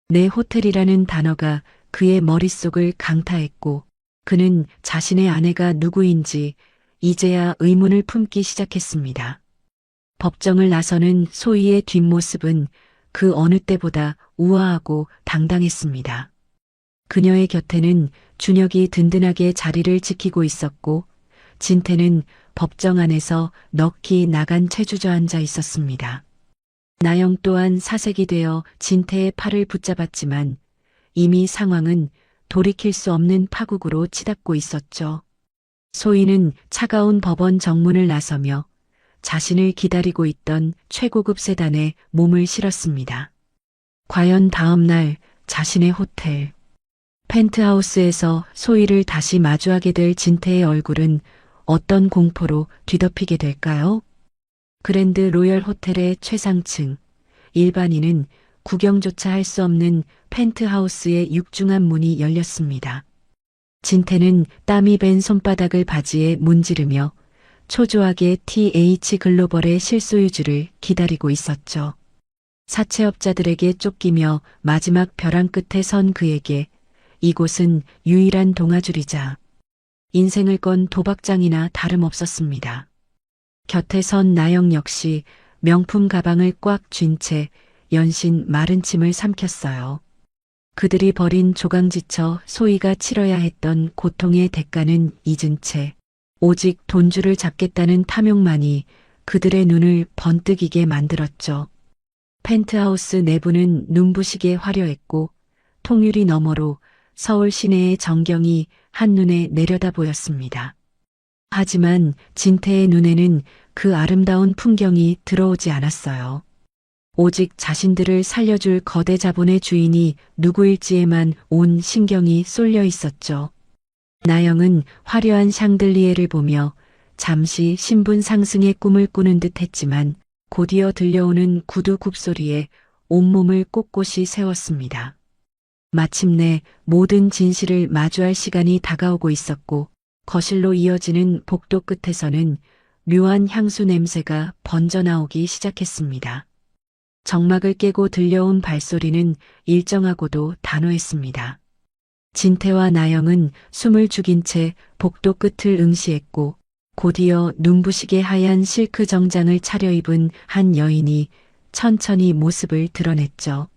내 호텔이라는 단어가 그의 머릿속을 강타했고 그는 자신의 아내가 누구인지 이제야 의문을 품기 시작했습니다. 법정을 나서는 소희의 뒷모습은 그 어느 때보다 우아하고 당당했습니다. 그녀의 곁에는 준혁이 든든하게 자리를 지키고 있었고 진태는 법정 안에서 넋이 나간 채 주저앉아 있었습니다. 나영 또한 사색이 되어 진태의 팔을 붙잡았지만 이미 상황은 돌이킬 수 없는 파국으로 치닫고 있었죠. 소희는 차가운 법원 정문을 나서며 자신을 기다리고 있던 최고급 세단에 몸을 실었습니다. 과연 다음 날 자신의 호텔, 펜트하우스에서 소희를 다시 마주하게 될 진태의 얼굴은 어떤 공포로 뒤덮이게 될까요? 그랜드 로열 호텔의 최상층, 일반인은 구경조차 할 수 없는 펜트하우스의 육중한 문이 열렸습니다. 진태는 땀이 밴 손바닥을 바지에 문지르며 초조하게 TH 글로벌의 실소유주를 기다리고 있었죠. 사채업자들에게 쫓기며 마지막 벼랑 끝에 선 그에게 이곳은 유일한 동아줄이자 인생을 건 도박장이나 다름없었습니다. 곁에 선 나영 역시 명품 가방을 꽉 쥔 채 연신 마른 침을 삼켰어요. 그들이 벌인 조강지처 소희가 치러야 했던 고통의 대가는 잊은 채 오직 돈줄을 잡겠다는 탐욕만이 그들의 눈을 번뜩이게 만들었죠. 펜트하우스 내부는 눈부시게 화려했고 통유리 너머로 서울 시내의 정경이 한눈에 내려다 보였습니다. 하지만 진태의 눈에는 그 아름다운 풍경이 들어오지 않았어요. 오직 자신들을 살려줄 거대 자본의 주인이 누구일지에만 온 신경이 쏠려 있었죠. 나영은 화려한 샹들리에를 보며 잠시 신분 상승의 꿈을 꾸는 듯 했지만 곧이어 들려오는 구두 굽소리에 온몸을 꼿꼿이 세웠습니다. 마침내 모든 진실을 마주할 시간이 다가오고 있었고 거실로 이어지는 복도 끝에서는 묘한 향수 냄새가 번져나오기 시작했습니다. 정막을 깨고 들려온 발소리는 일정하고도 단호했습니다. 진태와 나영은 숨을 죽인 채 복도 끝을 응시했고 곧이어 눈부시게 하얀 실크 정장을 차려입은 한 여인이 천천히 모습을 드러냈죠.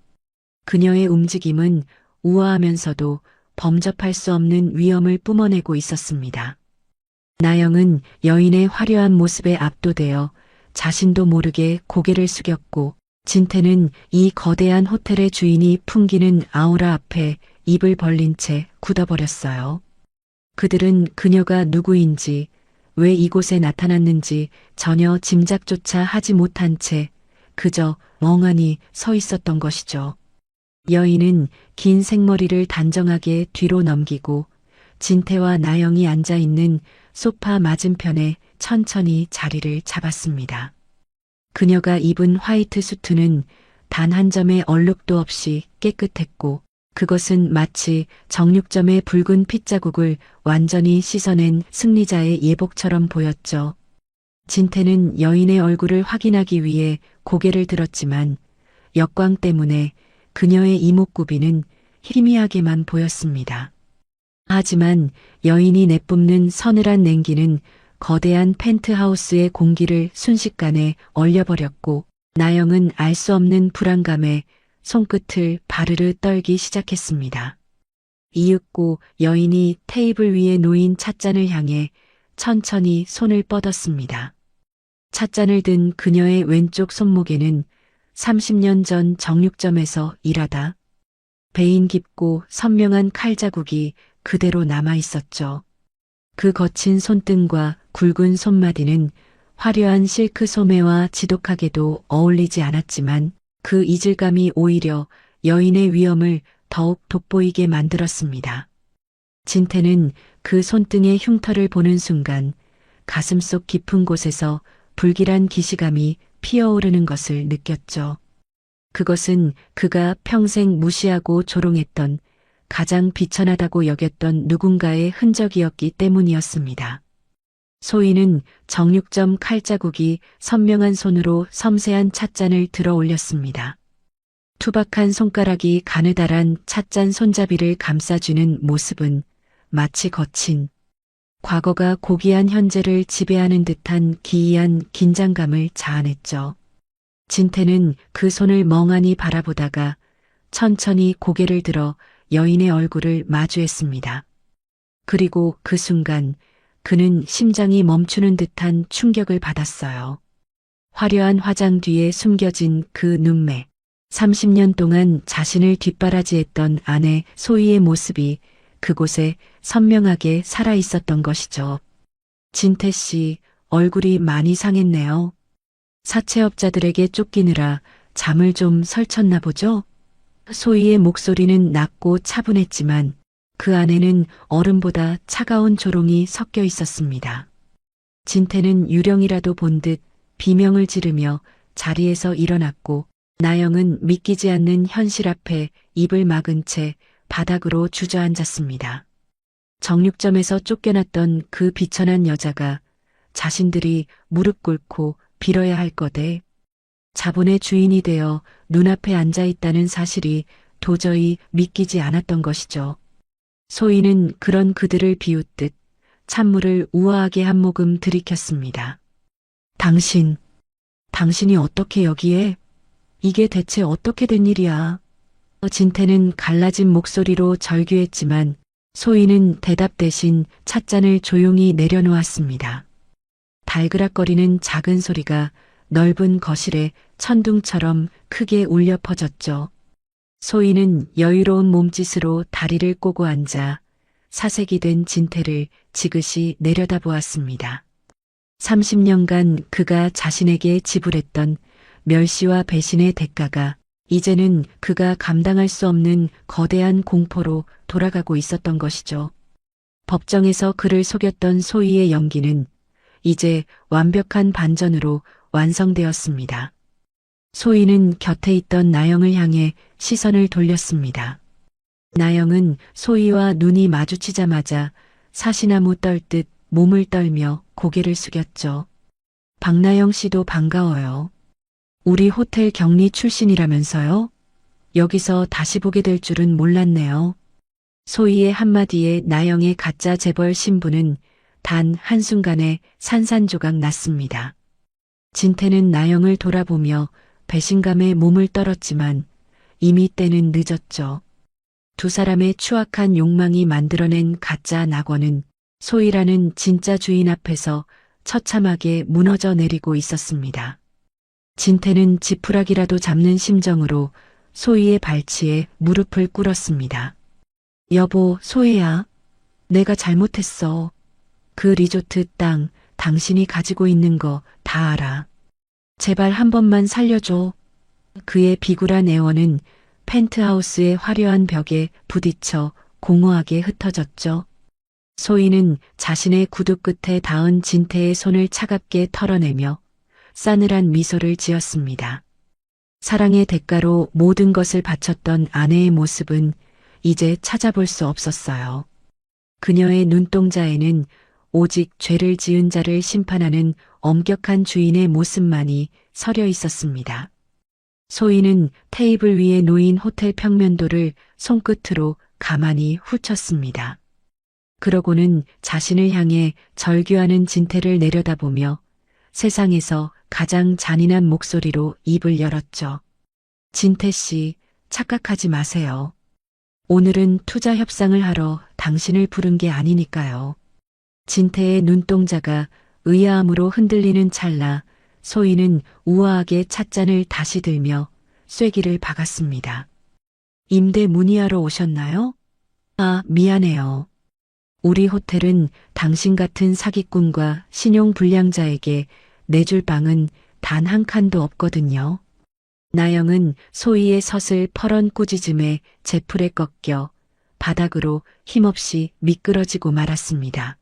그녀의 움직임은 우아하면서도 범접할 수 없는 위험을 뿜어내고 있었습니다. 나영은 여인의 화려한 모습에 압도되어 자신도 모르게 고개를 숙였고 진태는 이 거대한 호텔의 주인이 풍기는 아우라 앞에 입을 벌린 채 굳어버렸어요. 그들은 그녀가 누구인지 왜 이곳에 나타났는지 전혀 짐작조차 하지 못한 채 그저 멍하니 서 있었던 것이죠. 여인은 긴 생머리를 단정하게 뒤로 넘기고 진태와 나영이 앉아 있는 소파 맞은편에 천천히 자리를 잡았습니다. 그녀가 입은 화이트 수트는 단 한 점의 얼룩도 없이 깨끗했고 그것은 마치 정육점의 붉은 핏자국을 완전히 씻어낸 승리자의 예복처럼 보였죠. 진태는 여인의 얼굴을 확인하기 위해 고개를 들었지만 역광 때문에 그녀의 이목구비는 희미하게만 보였습니다. 하지만 여인이 내뿜는 서늘한 냉기는 거대한 펜트하우스의 공기를 순식간에 얼려버렸고 나영은 알 수 없는 불안감에 손끝을 바르르 떨기 시작했습니다. 이윽고 여인이 테이블 위에 놓인 찻잔을 향해 천천히 손을 뻗었습니다. 찻잔을 든 그녀의 왼쪽 손목에는 30년 전 정육점에서 일하다 베인 깊고 선명한 칼자국이 그대로 남아 있었죠. 그 거친 손등과 굵은 손마디는 화려한 실크 소매와 지독하게도 어울리지 않았지만 그 이질감이 오히려 여인의 위엄을 더욱 돋보이게 만들었습니다. 진태는 그 손등의 흉터를 보는 순간 가슴속 깊은 곳에서 불길한 기시감이 피어오르는 것을 느꼈죠. 그것은 그가 평생 무시하고 조롱했던 가장 비천하다고 여겼던 누군가의 흔적이었기 때문이었습니다. 소희는 정육점 칼자국이 선명한 손으로 섬세한 찻잔을 들어 올렸습니다. 투박한 손가락이 가느다란 찻잔 손잡이를 감싸주는 모습은 마치 거친 과거가 고귀한 현재를 지배하는 듯한 기이한 긴장감을 자아냈죠. 진태는 그 손을 멍하니 바라보다가 천천히 고개를 들어 여인의 얼굴을 마주했습니다. 그리고 그 순간 그는 심장이 멈추는 듯한 충격을 받았어요. 화려한 화장 뒤에 숨겨진 그 눈매, 30년 동안 자신을 뒷바라지했던 아내 소희의 모습이 그곳에 선명하게 살아 있었던 것이죠. 진태 씨, 얼굴이 많이 상했네요. 사채업자들에게 쫓기느라 잠을 좀 설쳤나 보죠? 소희의 목소리는 낮고 차분했지만 그 안에는 얼음보다 차가운 조롱이 섞여 있었습니다. 진태는 유령이라도 본 듯 비명을 지르며 자리에서 일어났고 나영은 믿기지 않는 현실 앞에 입을 막은 채 바닥으로 주저앉았습니다. 정육점에서 쫓겨났던 그 비천한 여자가 자신들이 무릎 꿇고 빌어야 할 거대 자본의 주인이 되어 눈앞에 앉아 있다는 사실이 도저히 믿기지 않았던 것이죠. 소희는 그런 그들을 비웃듯 찬물을 우아하게 한 모금 들이켰습니다. 당신이 어떻게 여기에? 이게 대체 어떻게 된 일이야? 진태는 갈라진 목소리로 절규했지만 소희는 대답 대신 찻잔을 조용히 내려놓았습니다. 달그락거리는 작은 소리가 넓은 거실에 천둥처럼 크게 울려 퍼졌죠. 소희는 여유로운 몸짓으로 다리를 꼬고 앉아 사색이 된 진태를 지그시 내려다보았습니다. 30년간 그가 자신에게 지불했던 멸시와 배신의 대가가 이제는 그가 감당할 수 없는 거대한 공포로 돌아가고 있었던 것이죠. 법정에서 그를 속였던 소희의 연기는 이제 완벽한 반전으로 완성되었습니다. 소희는 곁에 있던 나영을 향해 시선을 돌렸습니다. 나영은 소희와 눈이 마주치자마자 사시나무 떨듯 몸을 떨며 고개를 숙였죠. 박나영 씨도 반가워요. 우리 호텔 격리 출신이라면서요? 여기서 다시 보게 될 줄은 몰랐네요. 소희의 한마디에 나영의 가짜 재벌 신부는 단 한순간에 산산조각 났습니다. 진태는 나영을 돌아보며 배신감에 몸을 떨었지만 이미 때는 늦었죠. 두 사람의 추악한 욕망이 만들어낸 가짜 낙원은 소희라는 진짜 주인 앞에서 처참하게 무너져 내리고 있었습니다. 진태는 지푸라기라도 잡는 심정으로 소희의 발치에 무릎을 꿇었습니다. 여보, 소희야. 내가 잘못했어. 그 리조트 땅 당신이 가지고 있는 거 다 알아. 제발 한 번만 살려줘. 그의 비굴한 애원은 펜트하우스의 화려한 벽에 부딪혀 공허하게 흩어졌죠. 소희는 자신의 구두 끝에 닿은 진태의 손을 차갑게 털어내며 싸늘한 미소를 지었습니다. 사랑의 대가로 모든 것을 바쳤던 아내의 모습은 이제 찾아볼 수 없었어요. 그녀의 눈동자에는 오직 죄를 지은 자를 심판하는 엄격한 주인의 모습만이 서려 있었습니다. 소희는 테이블 위에 놓인 호텔 평면도를 손끝으로 가만히 훑었습니다. 그러고는 자신을 향해 절규하는 진태를 내려다보며 세상에서 가장 잔인한 목소리로 입을 열었죠. 진태 씨, 착각하지 마세요. 오늘은 투자 협상을 하러 당신을 부른 게 아니니까요. 진태의 눈동자가 의아함으로 흔들리는 찰나 소희는 우아하게 찻잔을 다시 들며 쐐기를 박았습니다. 임대 문의하러 오셨나요? 아, 미안해요. 우리 호텔은 당신 같은 사기꾼과 신용불량자에게 내줄 방은 단 한 칸도 없거든요. 나영은 소희의 서슬 퍼런 꾸짖음에 제풀에 꺾여 바닥으로 힘없이 미끄러지고 말았습니다.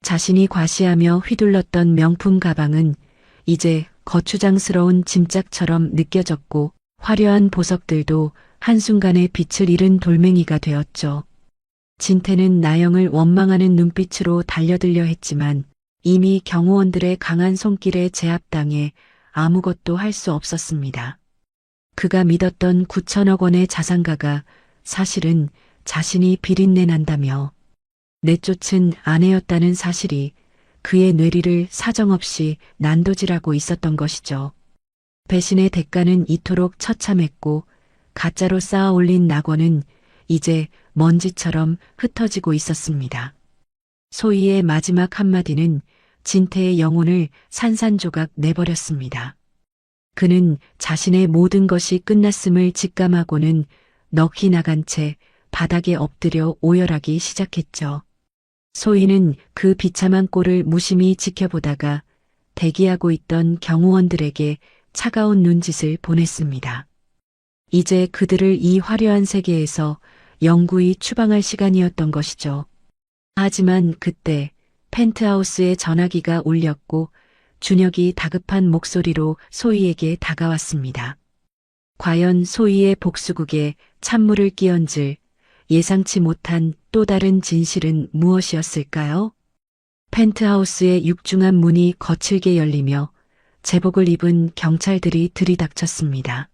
자신이 과시하며 휘둘렀던 명품 가방은 이제 거추장스러운 짐짝처럼 느껴졌고 화려한 보석들도 한순간에 빛을 잃은 돌멩이가 되었죠. 진태는 나영을 원망하는 눈빛으로 달려들려 했지만 이미 경호원들의 강한 손길에 제압당해 아무것도 할 수 없었습니다. 그가 믿었던 9천억 원의 자산가가 사실은 자신이 비린내 난다며 내쫓은 아내였다는 사실이 그의 뇌리를 사정없이 난도질하고 있었던 것이죠. 배신의 대가는 이토록 처참했고 가짜로 쌓아 올린 낙원은 이제 먼지처럼 흩어지고 있었습니다. 소희의 마지막 한마디는 진태의 영혼을 산산조각 내버렸습니다. 그는 자신의 모든 것이 끝났음을 직감하고는 넋이 나간 채 바닥에 엎드려 오열하기 시작했죠. 소희는 그 비참한 꼴을 무심히 지켜보다가 대기하고 있던 경호원들에게 차가운 눈짓을 보냈습니다. 이제 그들을 이 화려한 세계에서 영구히 추방할 시간이었던 것이죠. 하지만 그때 펜트하우스의 전화기가 울렸고 준혁이 다급한 목소리로 소희에게 다가왔습니다. 과연 소희의 복수국에 찬물을 끼얹을 예상치 못한 또 다른 진실은 무엇이었을까요? 펜트하우스의 육중한 문이 거칠게 열리며 제복을 입은 경찰들이 들이닥쳤습니다.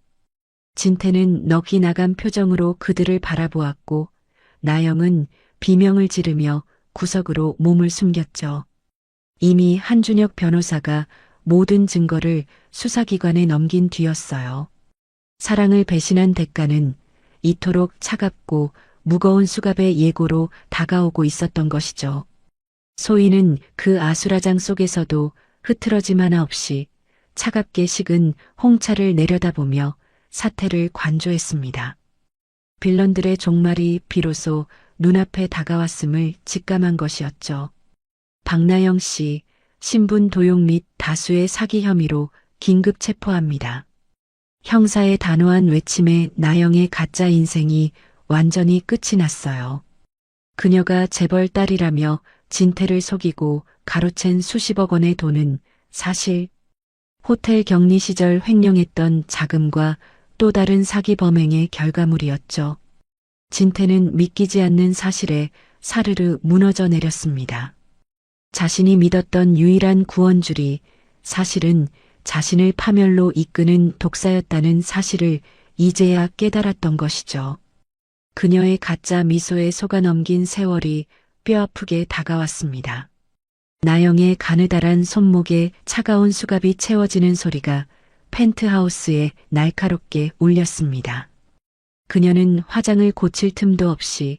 진태는 넋이 나간 표정으로 그들을 바라보았고 나영은 비명을 지르며 구석으로 몸을 숨겼죠. 이미 한준혁 변호사가 모든 증거를 수사기관에 넘긴 뒤였어요. 사랑을 배신한 대가는 이토록 차갑고 무거운 수갑의 예고로 다가오고 있었던 것이죠. 소희는 그 아수라장 속에서도 흐트러짐 하나 없이 차갑게 식은 홍차를 내려다보며 사태를 관조했습니다. 빌런들의 종말이 비로소 눈앞에 다가왔음을 직감한 것이었죠. 박나영 씨, 신분 도용 및 다수의 사기 혐의로 긴급 체포합니다. 형사의 단호한 외침에 나영의 가짜 인생이 완전히 끝이 났어요. 그녀가 재벌 딸이라며 진태를 속이고 가로챈 수십억 원의 돈은 사실 호텔 격리 시절 횡령했던 자금과 또 다른 사기 범행의 결과물이었죠. 진태는 믿기지 않는 사실에 사르르 무너져 내렸습니다. 자신이 믿었던 유일한 구원줄이 사실은 자신을 파멸로 이끄는 독사였다는 사실을 이제야 깨달았던 것이죠. 그녀의 가짜 미소에 속아 넘긴 세월이 뼈아프게 다가왔습니다. 나영의 가느다란 손목에 차가운 수갑이 채워지는 소리가 펜트하우스에 날카롭게 울렸습니다. 그녀는 화장을 고칠 틈도 없이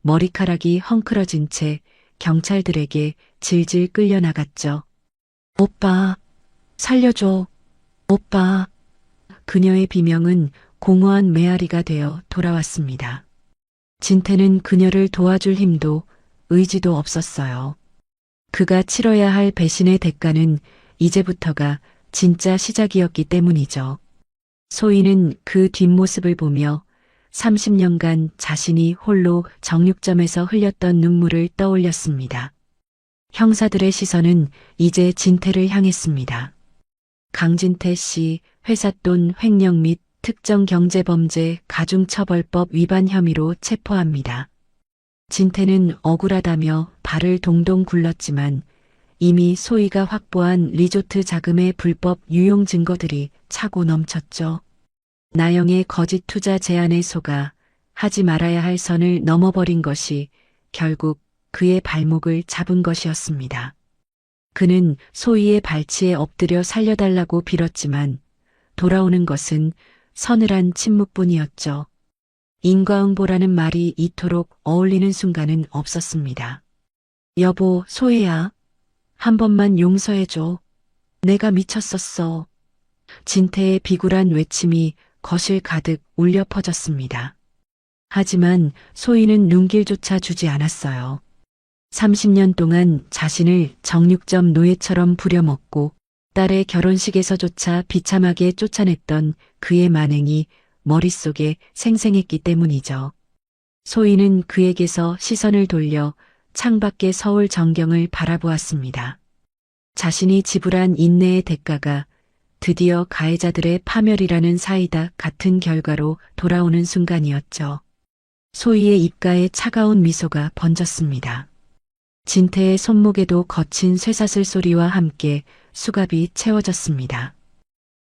머리카락이 헝클어진 채 경찰들에게 질질 끌려나갔죠. 오빠, 살려줘. 오빠. 그녀의 비명은 공허한 메아리가 되어 돌아왔습니다. 진태는 그녀를 도와줄 힘도 의지도 없었어요. 그가 치러야 할 배신의 대가는 이제부터가 진짜 시작이었기 때문이죠. 소희는 그 뒷모습을 보며 30년간 자신이 홀로 정육점에서 흘렸던 눈물을 떠올렸습니다. 형사들의 시선은 이제 진태를 향했습니다. 강진태 씨 회삿돈 횡령 및 특정경제범죄 가중처벌법 위반 혐의로 체포합니다. 진태는 억울하다며 발을 동동 굴렀지만 이미 소희가 확보한 리조트 자금의 불법 유용 증거들이 차고 넘쳤죠. 나영의 거짓 투자 제안에 속아 하지 말아야 할 선을 넘어버린 것이 결국 그의 발목을 잡은 것이었습니다. 그는 소희의 발치에 엎드려 살려달라고 빌었지만 돌아오는 것은 서늘한 침묵뿐이었죠. 인과응보라는 말이 이토록 어울리는 순간은 없었습니다. 여보, 소희야. 한 번만 용서해줘. 내가 미쳤었어. 진태의 비굴한 외침이 거실 가득 울려 퍼졌습니다. 하지만 소희는 눈길조차 주지 않았어요. 30년 동안 자신을 정육점 노예처럼 부려먹고 딸의 결혼식에서조차 비참하게 쫓아냈던 그의 만행이 머릿속에 생생했기 때문이죠. 소희는 그에게서 시선을 돌려 창밖의 서울 전경을 바라보았습니다. 자신이 지불한 인내의 대가가 드디어 가해자들의 파멸이라는 사이다 같은 결과로 돌아오는 순간이었죠. 소희의 입가에 차가운 미소가 번졌습니다. 진태의 손목에도 거친 쇠사슬 소리와 함께 수갑이 채워졌습니다.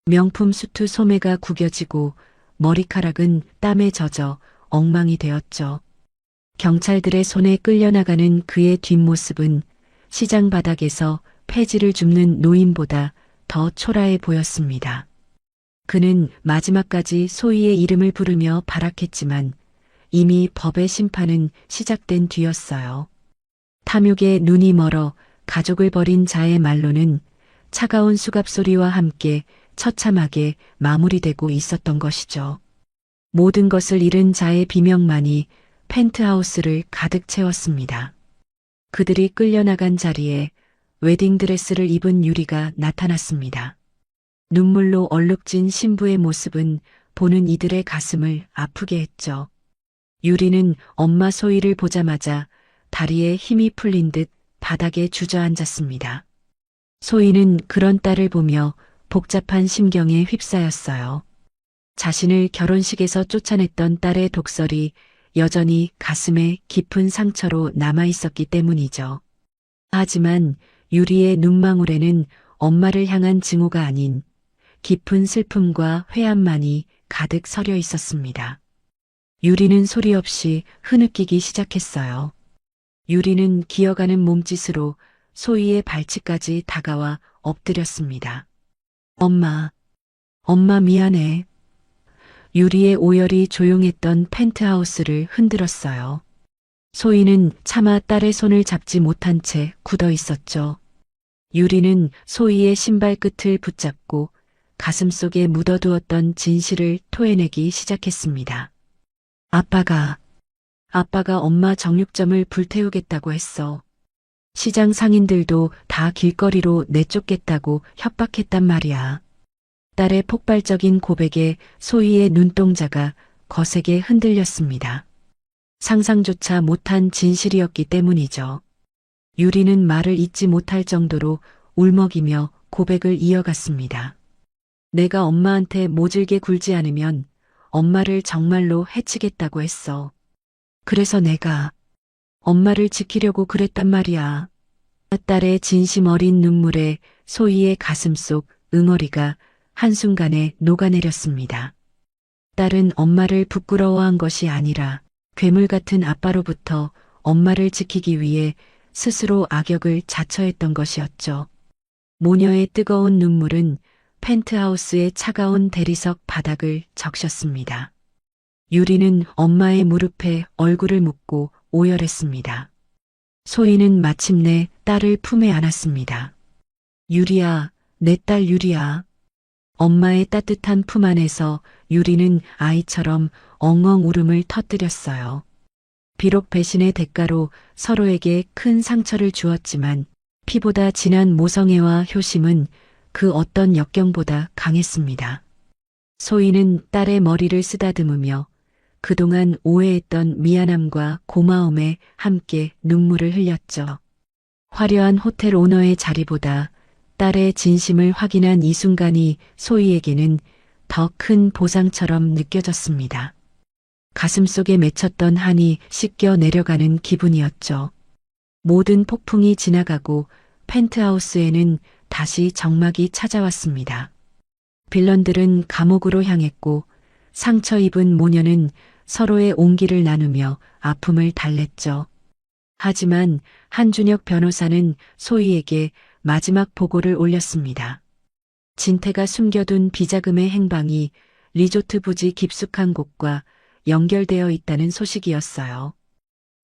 명품 수트 소매가 구겨지고 머리카락은 땀에 젖어 엉망이 되었죠. 경찰들의 손에 끌려나가는 그의 뒷모습은 시장 바닥에서 폐지를 줍는 노인보다 더 초라해 보였습니다. 그는 마지막까지 소희의 이름을 부르며 발악했지만 이미 법의 심판은 시작된 뒤였어요. 탐욕에 눈이 멀어 가족을 버린 자의 말로는 차가운 수갑 소리와 함께 처참하게 마무리되고 있었던 것이죠. 모든 것을 잃은 자의 비명만이 펜트하우스를 가득 채웠습니다. 그들이 끌려나간 자리에 웨딩드레스를 입은 유리가 나타났습니다. 눈물로 얼룩진 신부의 모습은 보는 이들의 가슴을 아프게 했죠. 유리는 엄마 소희를 보자마자 다리에 힘이 풀린 듯 바닥에 주저앉았습니다. 소희는 그런 딸을 보며 복잡한 심경에 휩싸였어요. 자신을 결혼식에서 쫓아냈던 딸의 독설이 여전히 가슴에 깊은 상처로 남아있었기 때문이죠. 하지만 유리의 눈망울에는 엄마를 향한 증오가 아닌 깊은 슬픔과 회한만이 가득 서려 있었습니다. 유리는 소리 없이 흐느끼기 시작했어요. 유리는 기어가는 몸짓으로 소희의 발치까지 다가와 엎드렸습니다. 엄마 미안해. 유리의 오열이 조용했던 펜트하우스를 흔들었어요. 소희는 차마 딸의 손을 잡지 못한 채 굳어 있었죠. 유리는 소희의 신발 끝을 붙잡고 가슴속에 묻어두었던 진실을 토해내기 시작했습니다. 아빠가 엄마 정육점을 불태우겠다고 했어. 시장 상인들도 다 길거리로 내쫓겠다고 협박했단 말이야. 딸의 폭발적인 고백에 소희의 눈동자가 거세게 흔들렸습니다. 상상조차 못한 진실이었기 때문이죠. 유리는 말을 잇지 못할 정도로 울먹이며 고백을 이어갔습니다. 내가 엄마한테 모질게 굴지 않으면 엄마를 정말로 해치겠다고 했어. 그래서 내가 엄마를 지키려고 그랬단 말이야. 딸의 진심 어린 눈물에 소희의 가슴 속 응어리가 한순간에 녹아내렸습니다. 딸은 엄마를 부끄러워한 것이 아니라 괴물 같은 아빠로부터 엄마를 지키기 위해 스스로 악역을 자처했던 것이었죠. 모녀의 뜨거운 눈물은 펜트하우스의 차가운 대리석 바닥을 적셨습니다. 유리는 엄마의 무릎에 얼굴을 묻고 오열했습니다. 소희는 마침내 딸을 품에 안았습니다. 유리야, 내 딸 유리야. 엄마의 따뜻한 품 안에서 유리는 아이처럼 엉엉 울음을 터뜨렸어요. 비록 배신의 대가로 서로에게 큰 상처를 주었지만 피보다 진한 모성애와 효심은 그 어떤 역경보다 강했습니다. 소희는 딸의 머리를 쓰다듬으며 그동안 오해했던 미안함과 고마움에 함께 눈물을 흘렸죠. 화려한 호텔 오너의 자리보다 딸의 진심을 확인한 이 순간이 소희에게는 더 큰 보상처럼 느껴졌습니다. 가슴속에 맺혔던 한이 씻겨 내려가는 기분이었죠. 모든 폭풍이 지나가고 펜트하우스에는 다시 정막이 찾아왔습니다. 빌런들은 감옥으로 향했고 상처 입은 모녀는 서로의 온기를 나누며 아픔을 달랬죠. 하지만 한준혁 변호사는 소희에게 마지막 보고를 올렸습니다. 진태가 숨겨둔 비자금의 행방이 리조트 부지 깊숙한 곳과 연결되어 있다는 소식이었어요.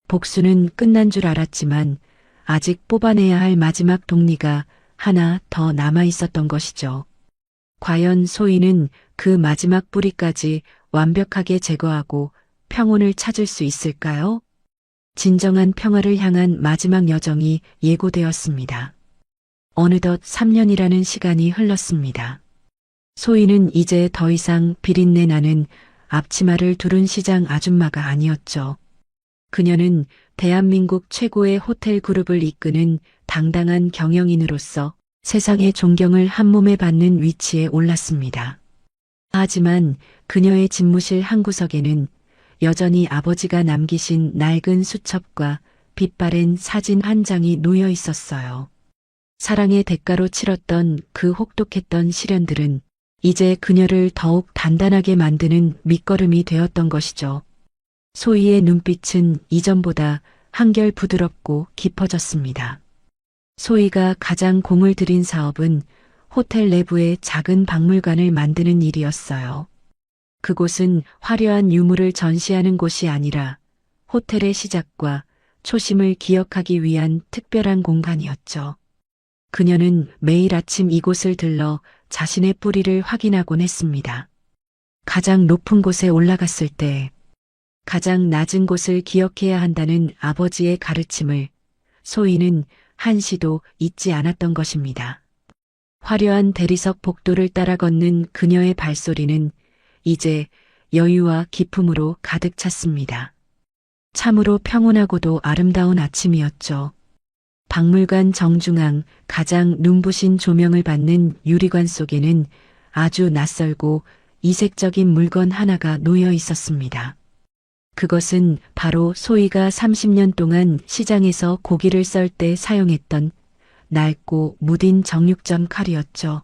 복수는 끝난 줄 알았지만 아직 뽑아내야 할 마지막 독리가 하나 더 남아 있었던 것이죠. 과연 소희는 그 마지막 뿌리까지 완벽하게 제거하고 평온을 찾을 수 있을까요? 진정한 평화를 향한 마지막 여정이 예고되었습니다. 어느덧 3년이라는 시간이 흘렀습니다. 소희는 이제 더 이상 비린내 나는 앞치마를 두른 시장 아줌마가 아니었죠. 그녀는 대한민국 최고의 호텔 그룹을 이끄는 당당한 경영인으로서 세상의 존경을 한몸에 받는 위치에 올랐습니다. 하지만 그녀의 집무실 한구석에는 여전히 아버지가 남기신 낡은 수첩과 빛바랜 사진 한 장이 놓여 있었어요. 사랑의 대가로 치렀던 그 혹독했던 시련들은 이제 그녀를 더욱 단단하게 만드는 밑거름이 되었던 것이죠. 소희의 눈빛은 이전보다 한결 부드럽고 깊어졌습니다. 소희가 가장 공을 들인 사업은 호텔 내부의 작은 박물관을 만드는 일이었어요. 그곳은 화려한 유물을 전시하는 곳이 아니라 호텔의 시작과 초심을 기억하기 위한 특별한 공간이었죠. 그녀는 매일 아침 이곳을 들러 자신의 뿌리를 확인하곤 했습니다. 가장 높은 곳에 올라갔을 때 가장 낮은 곳을 기억해야 한다는 아버지의 가르침을 소희는 한시도 잊지 않았던 것입니다. 화려한 대리석 복도를 따라 걷는 그녀의 발소리는 이제 여유와 기품으로 가득 찼습니다. 참으로 평온하고도 아름다운 아침이었죠. 박물관 정중앙 가장 눈부신 조명을 받는 유리관 속에는 아주 낯설고 이색적인 물건 하나가 놓여 있었습니다. 그것은 바로 소희가 30년 동안 시장에서 고기를 썰 때 사용했던 낡고 무딘 정육점 칼이었죠.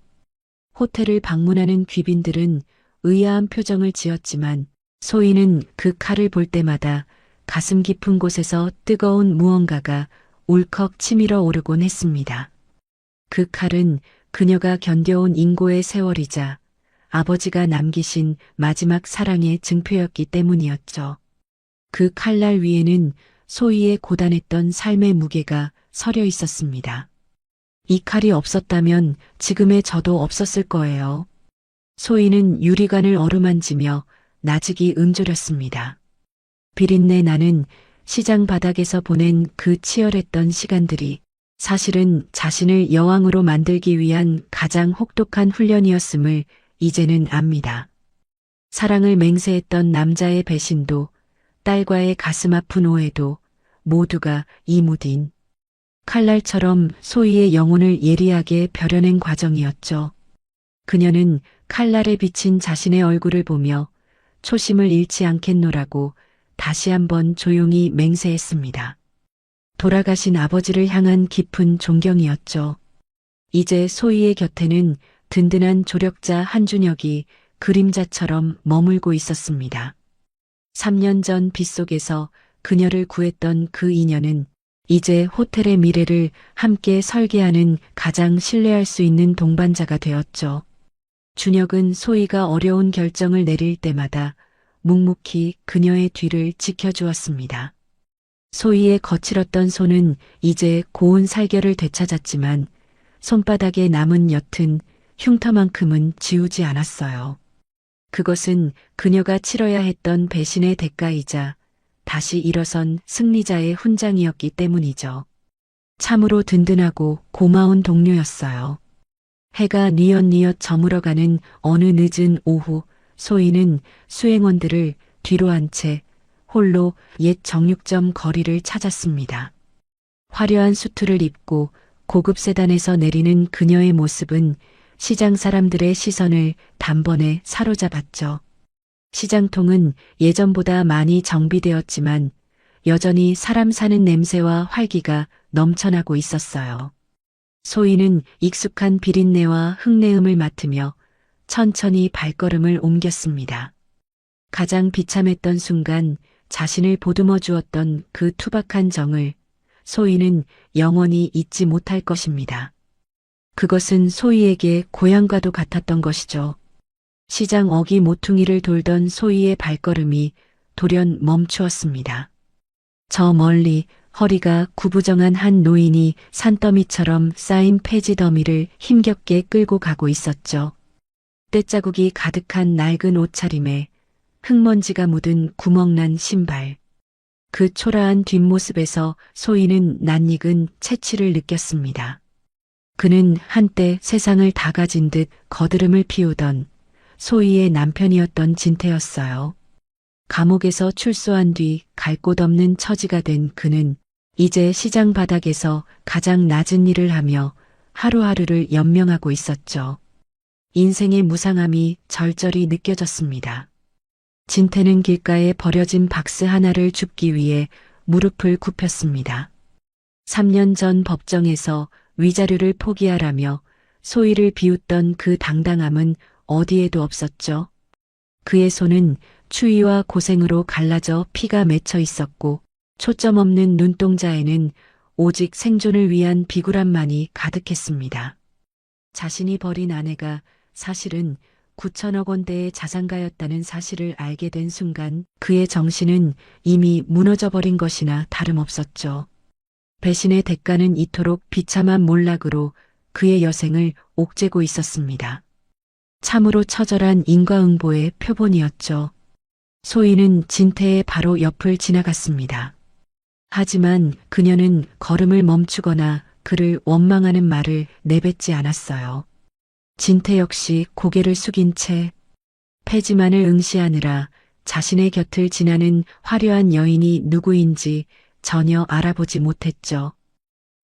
호텔을 방문하는 귀빈들은 의아한 표정을 지었지만 소희는 그 칼을 볼 때마다 가슴 깊은 곳에서 뜨거운 무언가가 울컥 치밀어 오르곤 했습니다. 그 칼은 그녀가 견뎌온 인고의 세월이자 아버지가 남기신 마지막 사랑의 증표였기 때문이었죠. 그 칼날 위에는 소희의 고단했던 삶의 무게가 서려 있었습니다. 이 칼이 없었다면 지금의 저도 없었을 거예요. 소희는 유리관을 어루만지며 나직이 음조렸습니다. 비린내 나는 시장 바닥에서 보낸 그 치열했던 시간들이 사실은 자신을 여왕으로 만들기 위한 가장 혹독한 훈련이었음을 이제는 압니다. 사랑을 맹세했던 남자의 배신도 딸과의 가슴 아픈 오해도 모두가 이 무딘 칼날처럼 소희의 영혼을 예리하게 벼려낸 과정이었죠. 그녀는 칼날에 비친 자신의 얼굴을 보며 초심을 잃지 않겠노라고 다시 한번 조용히 맹세했습니다. 돌아가신 아버지를 향한 깊은 존경이었죠. 이제 소희의 곁에는 든든한 조력자 한준혁이 그림자처럼 머물고 있었습니다. 3년 전 빗속에서 그녀를 구했던 그 인연은 이제 호텔의 미래를 함께 설계하는 가장 신뢰할 수 있는 동반자가 되었죠. 준혁은 소희가 어려운 결정을 내릴 때마다 묵묵히 그녀의 뒤를 지켜주었습니다. 소희의 거칠었던 손은 이제 고운 살결을 되찾았지만 손바닥에 남은 옅은 흉터만큼은 지우지 않았어요. 그것은 그녀가 치러야 했던 배신의 대가이자 다시 일어선 승리자의 훈장이었기 때문이죠. 참으로 든든하고 고마운 동료였어요. 해가 뉘엿뉘엿 저물어가는 어느 늦은 오후 소희는 수행원들을 뒤로 한 채 홀로 옛 정육점 거리를 찾았습니다. 화려한 수트를 입고 고급 세단에서 내리는 그녀의 모습은 시장 사람들의 시선을 단번에 사로잡았죠. 시장통은 예전보다 많이 정비되었지만 여전히 사람 사는 냄새와 활기가 넘쳐나고 있었어요. 소희는 익숙한 비린내와 흙내음을 맡으며 천천히 발걸음을 옮겼습니다. 가장 비참했던 순간 자신을 보듬어 주었던 그 투박한 정을 소희는 영원히 잊지 못할 것입니다. 그것은 소희에게 고향과도 같았던 것이죠. 시장 어귀 모퉁이를 돌던 소희의 발걸음이 돌연 멈추었습니다. 저 멀리 허리가 구부정한 한 노인이 산더미처럼 쌓인 폐지 더미를 힘겹게 끌고 가고 있었죠. 때자국이 가득한 낡은 옷차림에 흙먼지가 묻은 구멍난 신발. 그 초라한 뒷모습에서 소희는 낯익은 채취를 느꼈습니다. 그는 한때 세상을 다 가진 듯 거드름을 피우던 소희의 남편이었던 진태였어요. 감옥에서 출소한 뒤 갈 곳 없는 처지가 된 그는 이제 시장 바닥에서 가장 낮은 일을 하며 하루하루를 연명하고 있었죠. 인생의 무상함이 절절히 느껴졌습니다. 진태는 길가에 버려진 박스 하나를 줍기 위해 무릎을 굽혔습니다. 3년 전 법정에서 위자료를 포기하라며 소위를 비웃던 그 당당함은 어디에도 없었죠. 그의 손은 추위와 고생으로 갈라져 피가 맺혀 있었고 초점 없는 눈동자에는 오직 생존을 위한 비굴함만이 가득했습니다. 자신이 버린 아내가 사실은 9천억 원대의 자산가였다는 사실을 알게 된 순간 그의 정신은 이미 무너져버린 것이나 다름없었죠. 배신의 대가는 이토록 비참한 몰락으로 그의 여생을 옥죄고 있었습니다. 참으로 처절한 인과응보의 표본이었죠. 소희는 진태의 바로 옆을 지나갔습니다. 하지만 그녀는 걸음을 멈추거나 그를 원망하는 말을 내뱉지 않았어요. 진태 역시 고개를 숙인 채 폐지만을 응시하느라 자신의 곁을 지나는 화려한 여인이 누구인지 전혀 알아보지 못했죠.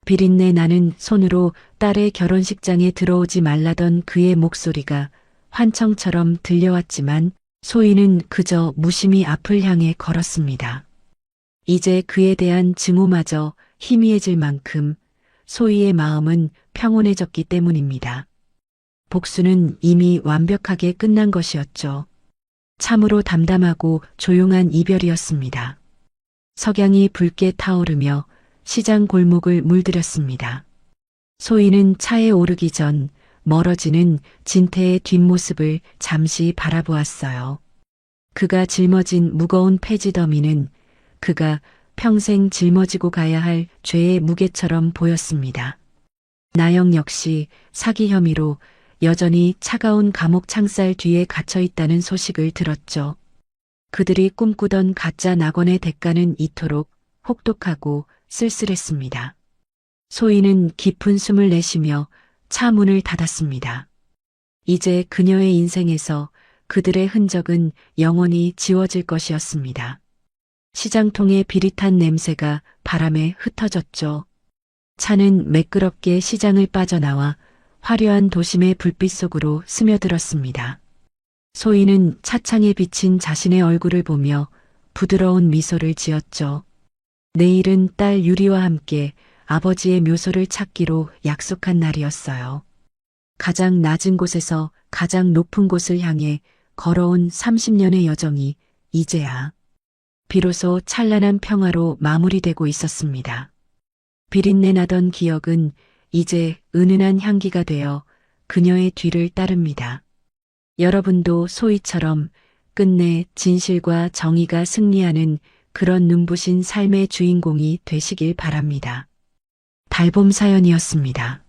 비린내 나는 손으로 딸의 결혼식장에 들어오지 말라던 그의 목소리가 환청처럼 들려왔지만 소희는 그저 무심히 앞을 향해 걸었습니다. 이제 그에 대한 증오마저 희미해질 만큼 소희의 마음은 평온해졌기 때문입니다. 복수는 이미 완벽하게 끝난 것이었죠. 참으로 담담하고 조용한 이별이었습니다. 석양이 붉게 타오르며 시장 골목을 물들였습니다. 소희는 차에 오르기 전 멀어지는 진태의 뒷모습을 잠시 바라보았어요. 그가 짊어진 무거운 폐지 더미는 그가 평생 짊어지고 가야 할 죄의 무게처럼 보였습니다. 나영 역시 사기 혐의로 여전히 차가운 감옥 창살 뒤에 갇혀 있다는 소식을 들었죠. 그들이 꿈꾸던 가짜 낙원의 대가는 이토록 혹독하고 쓸쓸했습니다. 소희는 깊은 숨을 내쉬며 차 문을 닫았습니다. 이제 그녀의 인생에서 그들의 흔적은 영원히 지워질 것이었습니다. 시장통의 비릿한 냄새가 바람에 흩어졌죠. 차는 매끄럽게 시장을 빠져나와 화려한 도심의 불빛 속으로 스며들었습니다. 소희는 차창에 비친 자신의 얼굴을 보며 부드러운 미소를 지었죠. 내일은 딸 유리와 함께 아버지의 묘소를 찾기로 약속한 날이었어요. 가장 낮은 곳에서 가장 높은 곳을 향해 걸어온 30년의 여정이 이제야 비로소 찬란한 평화로 마무리되고 있었습니다. 비린내 나던 기억은 이제 은은한 향기가 되어 그녀의 뒤를 따릅니다. 여러분도 소희처럼 끝내 진실과 정의가 승리하는 그런 눈부신 삶의 주인공이 되시길 바랍니다. 달봄 사연이었습니다.